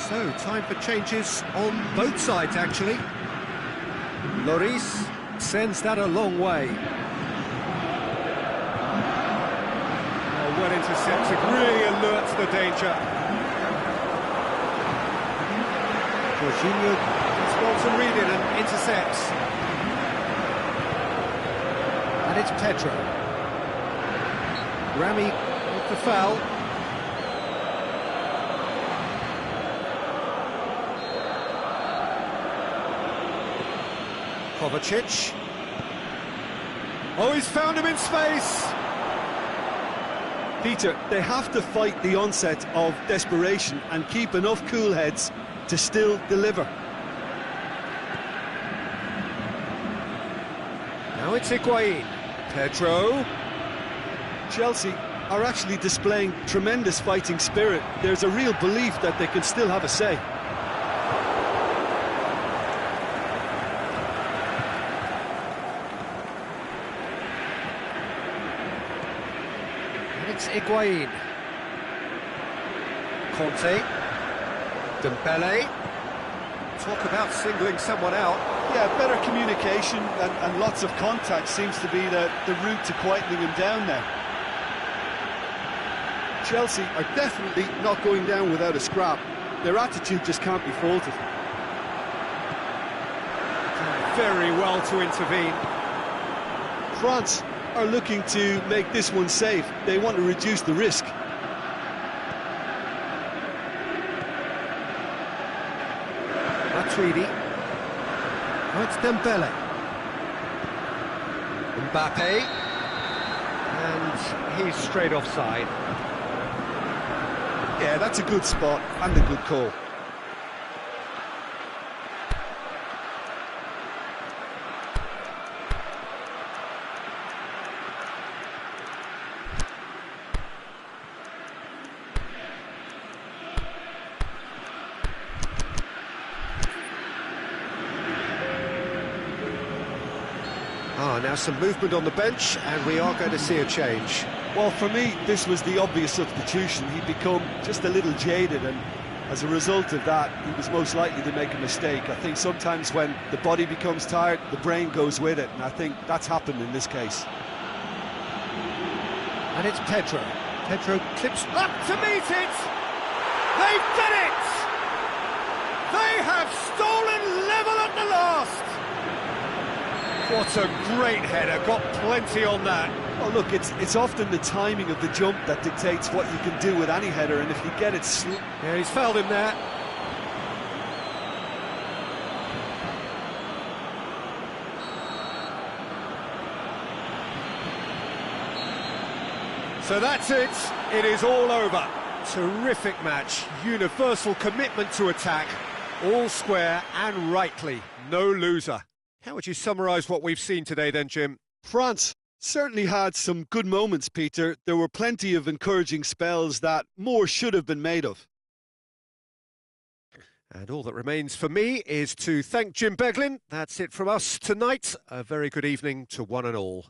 So, time for changes on both sides, actually. Lloris sends that a long way. Oh, well intercepted, really alert to the danger. Jorginho gets well to read it and intercepts. And it's Pedro. Rami with the foul. Kovacic. Oh, he's found him in space! Peter, they have to fight the onset of desperation and keep enough cool heads to still deliver. Now it's Higuain. Pedro. Chelsea are actually displaying tremendous fighting spirit. There's a real belief that they can still have a say. It's Higuain. Conte. Dembele. Talk about singling someone out. Yeah, better communication and lots of contact seems to be the route to quietening him down now. Chelsea are definitely not going down without a scrap. Their attitude just can't be faulted. Very well to intervene. France are looking to make this one safe. They want to reduce the risk. Matuidi. Now it's Dembele. Mbappe. And he's straight offside. Yeah, that's a good spot and a good call. Now some movement on the bench, and we are going to see a change. Well, for me, this was the obvious substitution. He'd become just a little jaded, and as a result of that, he was most likely to make a mistake. I think sometimes when the body becomes tired, the brain goes with it, and I think that's happened in this case. And it's Pedro. Pedro clips up to meet it! They've done it! They have stolen level at the last! What a great header, got plenty on that. Well, look, it's often the timing of the jump that dictates what you can do with any header, and if you get it... Yeah, he's fouled him there. So that's it, it is all over. Terrific match, universal commitment to attack, all square and rightly, no loser. How would you summarise what we've seen today then, Jim? France certainly had some good moments, Peter. There were plenty of encouraging spells that more should have been made of. And all that remains for me is to thank Jim Beglin. That's it from us tonight. A very good evening to one and all.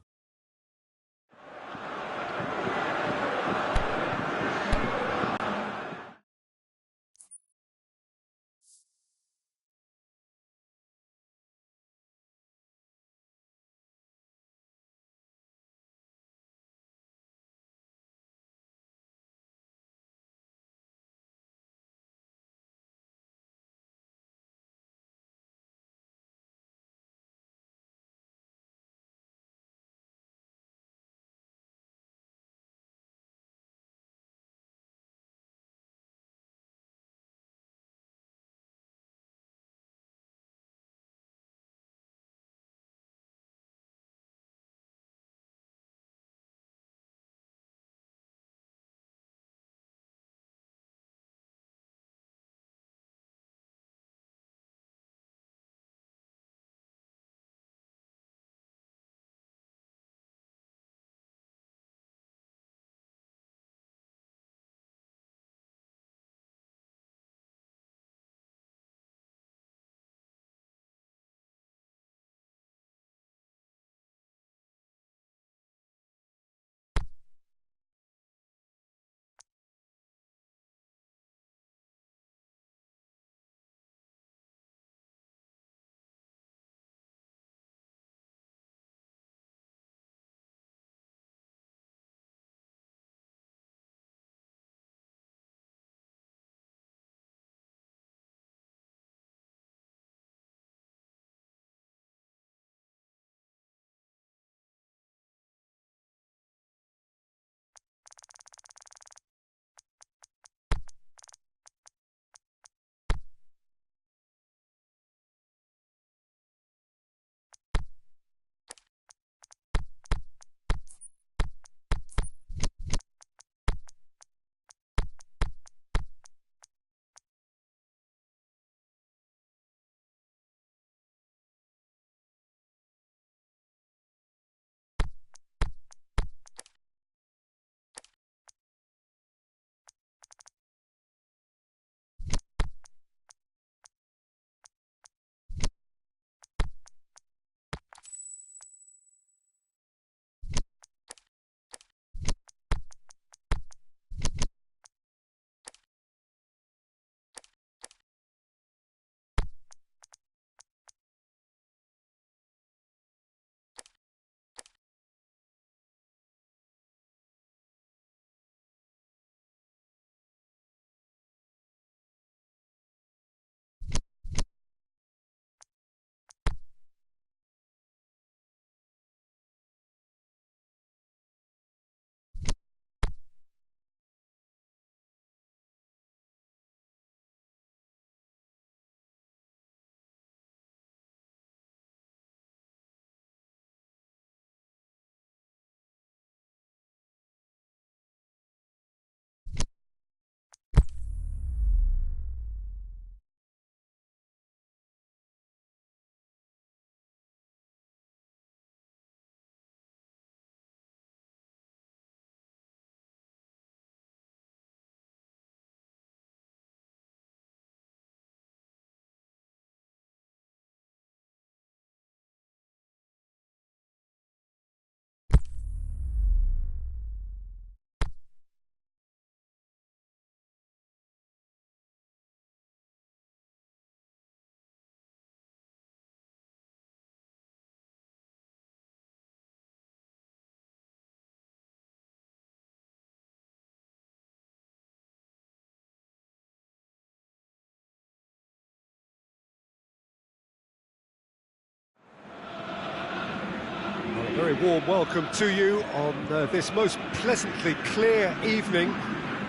very warm welcome to you on this most pleasantly clear evening.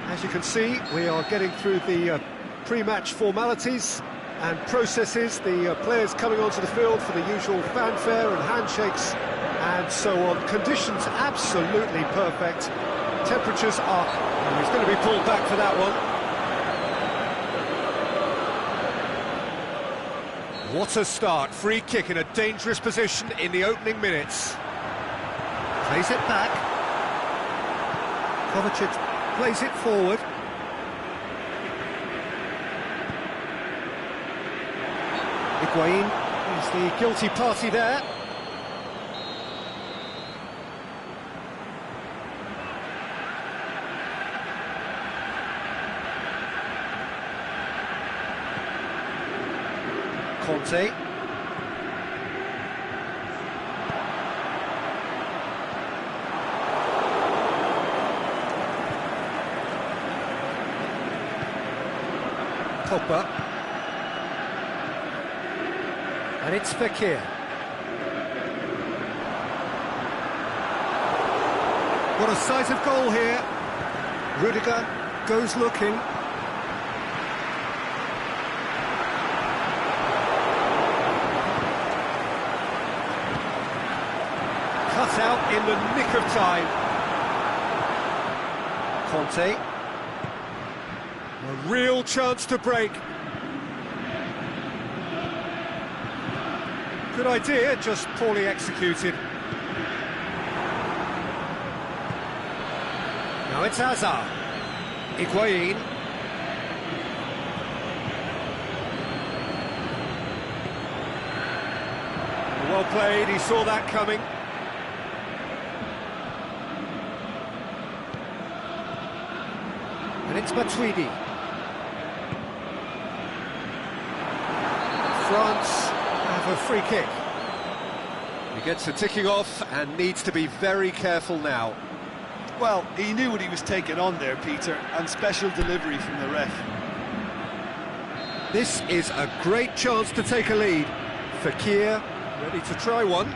As you can see, we are getting through the pre-match formalities and processes, the players coming onto the field for the usual fanfare and handshakes and so on. Conditions absolutely perfect. Temperatures are... Oh, he's going to be pulled back for that one. What a start. Free kick in a dangerous position in the opening minutes. Plays it back. Kovacic plays it forward. Higuain is the guilty party there. Conte. Pogba. And it's Fekir. What a sight of goal here. Rudiger goes looking. Cut out in the nick of time. Conte. A real chance to break. Good idea, just poorly executed. Now it's Hazard. Higuain. Well played, he saw that coming. And it's Matuidi. France have a free kick. He gets the ticking off and needs to be very careful now. Well, he knew what he was taking on there, Peter, and special delivery from the ref. This is a great chance to take a lead. Fekir ready to try one.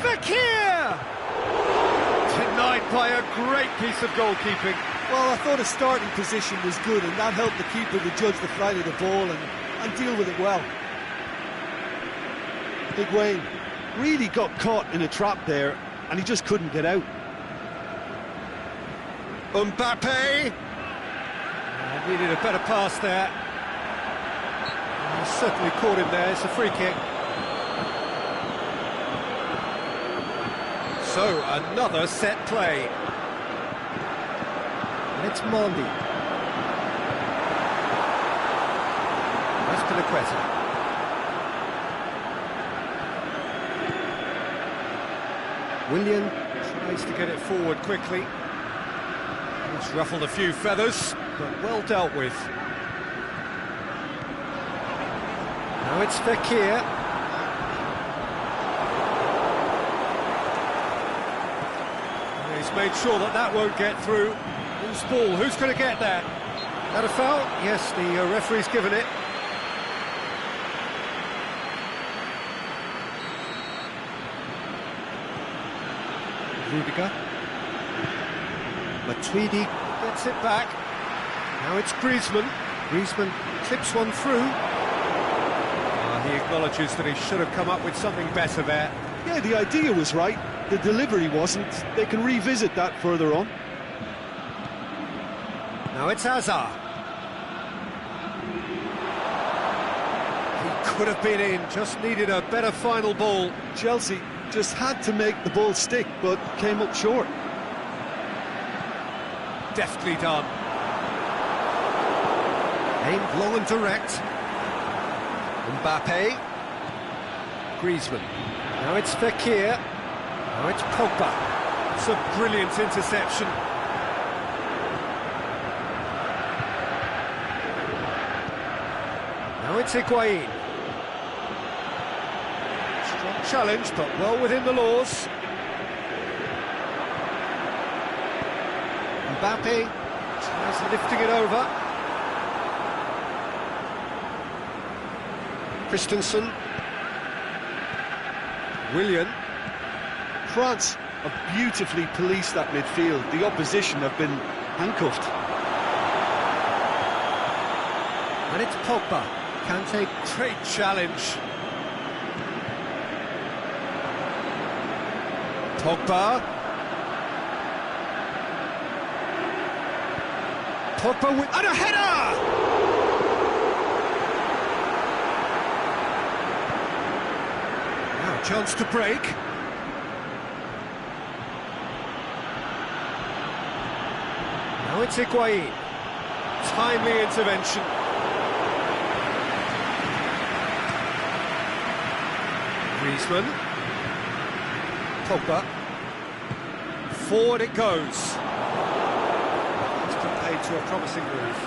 Fekir! Denied by a great piece of goalkeeping. Well, I thought his starting position was good, and that helped the keeper to judge the flight of the ball and deal with it well. Higuain really got caught in a trap there, and he just couldn't get out. Mbappe! Needed a better pass there. Certainly caught him there, it's a free kick. So, another set play. And it's Mondi. Aspilicueta. Willian tries to get it forward quickly. It's ruffled a few feathers, but well dealt with. Now it's Fekir. He's made sure that that won't get through. Loose ball, who's going to get that? That a foul? Yes, the referee's given it. Rudiger. Matuidi gets it back. Now it's Griezmann. Griezmann clips one through. He acknowledges that he should have come up with something better there. Yeah, the idea was right. The delivery wasn't. They can revisit that further on. Now it's Hazard. He could have been in, just needed a better final ball. Chelsea just had to make the ball stick, but came up short. Deftly done. Aimed long and direct. Mbappe. Griezmann. Now it's Fekir. Now it's Pogba. It's a brilliant interception. Now it's Higuain. Strong challenge, but well within the laws. Mbappe tries lifting it over. Christensen. Willian. France have beautifully policed that midfield. The opposition have been handcuffed. And it's Pogba. Kante, great challenge. Pogba. Pogba with... and a header! Now a chance to break. Now it's Higuain. Timely intervention. Griezmann. Pogba. Forward it goes. It's been paid to a promising move.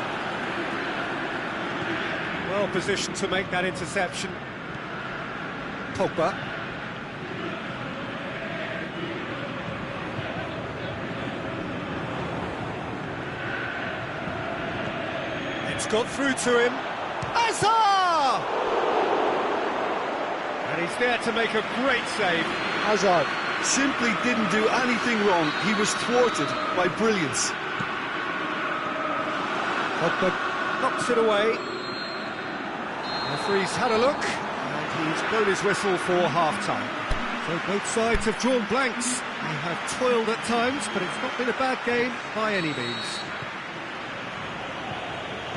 Well positioned to make that interception. Pogba. It's got through to him. Hazard! And he's there to make a great save. Hazard simply didn't do anything wrong. He was thwarted by brilliance. Pogba knocks it away. The referee's had a look, and he's blown his whistle for half-time. So both sides have drawn blanks. They have toiled at times, but it's not been a bad game by any means.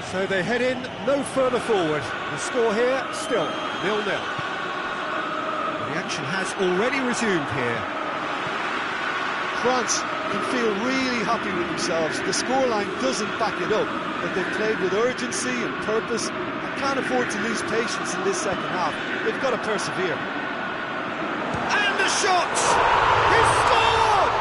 So they head in no further forward. The score here, still 0-0. The action has already resumed here. France can feel really happy with themselves. The scoreline doesn't back it up, but they've played with urgency and purpose and can't afford to lose patience in this second half. They've got to persevere. And the shot! He's scored!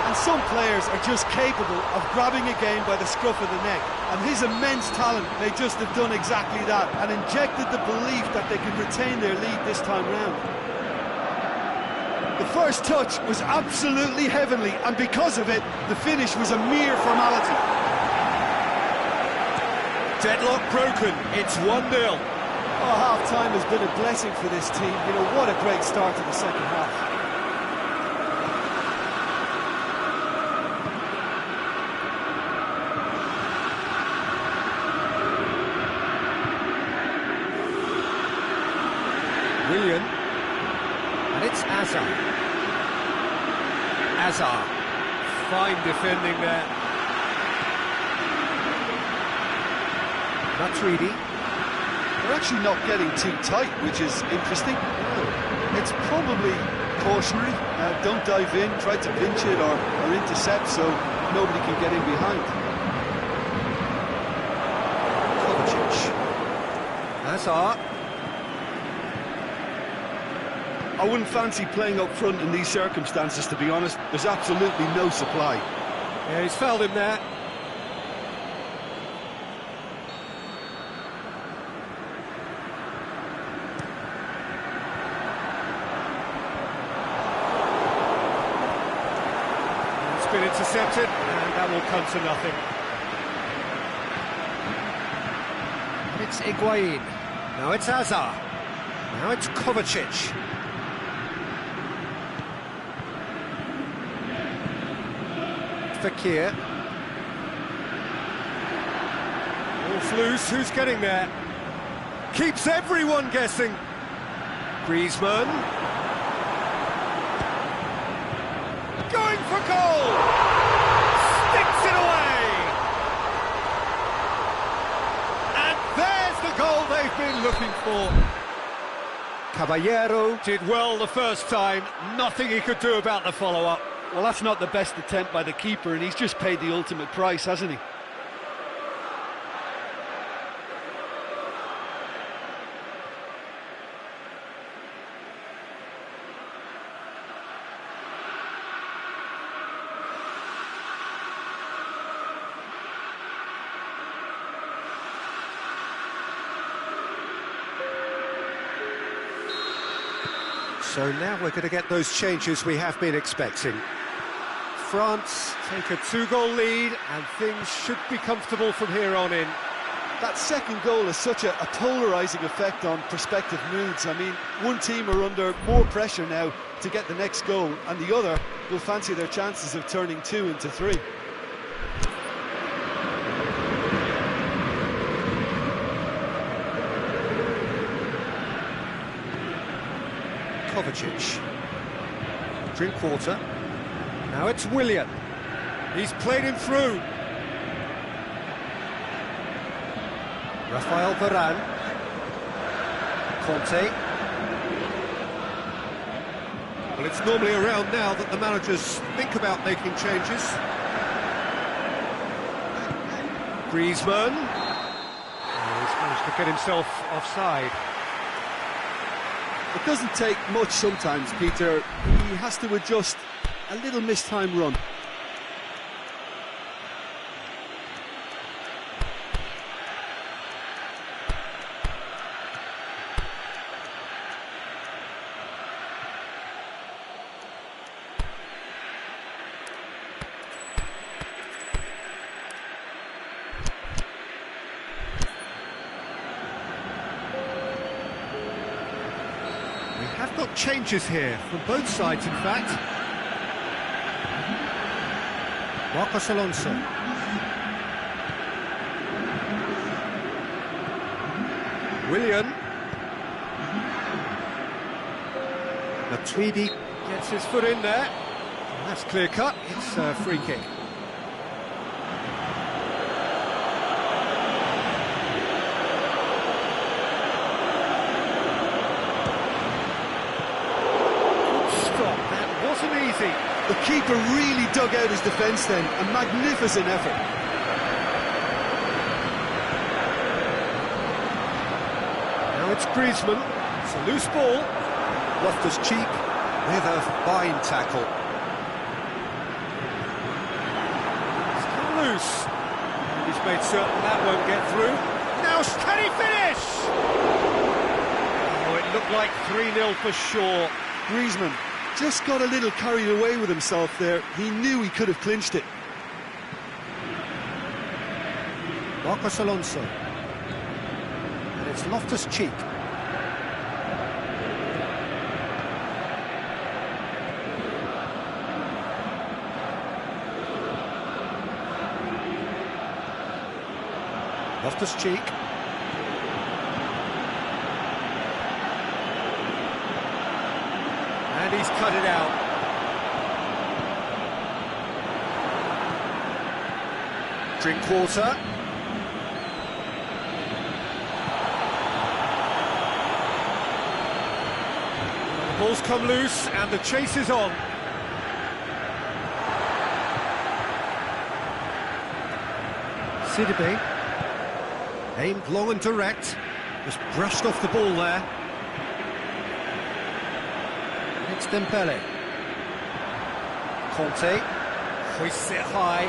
And some players are just capable of grabbing a game by the scruff of the neck, and his immense talent may just have done exactly that and injected the belief that they can retain their lead this time round. The first touch was absolutely heavenly, and because of it, the finish was a mere formality. Deadlock broken, it's 1-0. Oh, half-time has been a blessing for this team. You know, what a great start to the second half. Willian. And it's Hazard. Hazard. Fine defending there. Matuidi. They're actually not getting too tight, which is interesting. It's probably cautionary. Don't dive in, try to pinch it or intercept so nobody can get in behind. Kovacic. Hazard. I wouldn't fancy playing up front in these circumstances, to be honest. There's absolutely no supply. Yeah, he's fouled him there. It's been intercepted, and that will come to nothing. It's Higuain. Now it's Hazard. Now it's Kovacic. Fakir. Wolf loose, who's getting there? Keeps everyone guessing. Griezmann. Going for goal! Sticks it away! And there's the goal they've been looking for. Caballero did well the first time, nothing he could do about the follow-up. Well, that's not the best attempt by the keeper, and he's just paid the ultimate price, hasn't he? So now we're going to get those changes we have been expecting. France take a 2-goal lead, and things should be comfortable from here on in. That second goal has such a polarising effect on prospective moods. I mean, one team are under more pressure now to get the next goal, and the other will fancy their chances of turning 2 into 3. Kovacic. Drinkwater. Now it's Willian. He's played him through. Rafael Varane. Conte. Well, it's normally around now that the managers think about making changes. Griezmann. Oh, he's managed to get himself offside. It doesn't take much sometimes, Peter. He has to adjust a little mistime run. We have got changes here, from both sides in fact. Marcos Alonso. Willian. Matuidi gets his foot in there. And that's clear cut, it's a free kick. Easy. The keeper really dug out his defence then, a magnificent effort. Now it's Griezmann, it's a loose ball. Loftus-Cheek with a fine tackle. It's come loose. And he's made certain that won't get through. Now can he finish? Oh, it looked like 3-0 for sure. Griezmann just got a little carried away with himself there. He knew he could have clinched it. Marcos Alonso. And it's Loftus-Cheek. Loftus-Cheek. And he's cut it out. Drinkwater. The ball's come loose and the chase is on. Sidibe. Aimed long and direct. Just brushed off the ball there. It's Dembele. Conte hoists it high.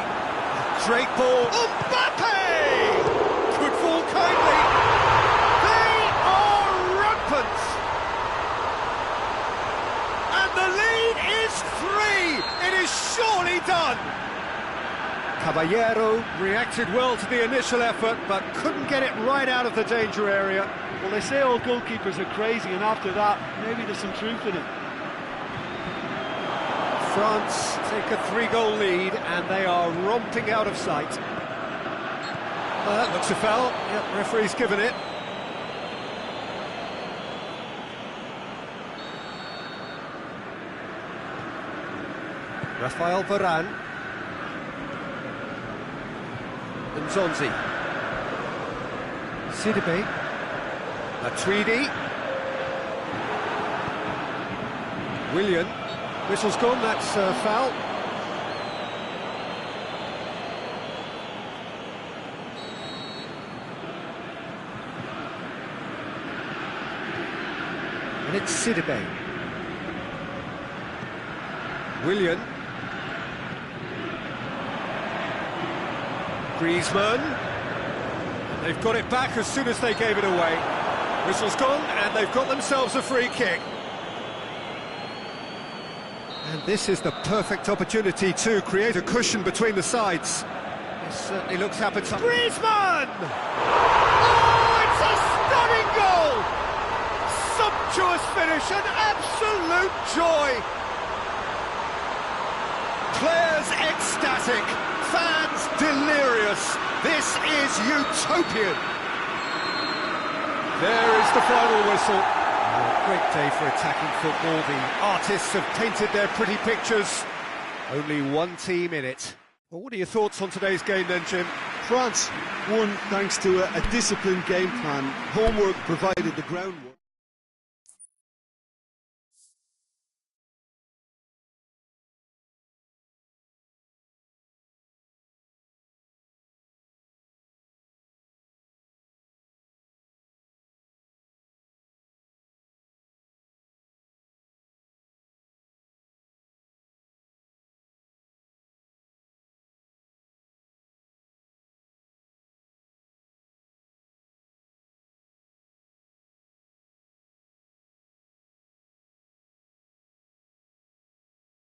Drake ball. Mbappe! Could fall kindly. They are rampant. And the lead is 3. It is surely done. Caballero reacted well to the initial effort, but couldn't get it right out of the danger area. Well, they say all goalkeepers are crazy, and after that, maybe there's some truth in it. France take a 3-goal lead and they are romping out of sight. That looks a foul. Yep, referee's given it. Rafael Varane. Nzonzi. Sidibe. Matuidi. Willian. Whistle's gone, that's a foul. And it's Sidibe. Willian. Griezmann. And they've got it back as soon as they gave it away. Whistle's gone, and they've got themselves a free kick. And this is the perfect opportunity to create a cushion between the sides. This certainly looks appetizing. Griezmann! sumptuous finish, an absolute joy. Players ecstatic, fans delirious. This is utopian. There is the final whistle. Oh, a great day for attacking football. The artists have painted their pretty pictures. Only one team in it. Well, what are your thoughts on today's game then, Jim? France won thanks to a disciplined game plan. Homework provided the groundwork.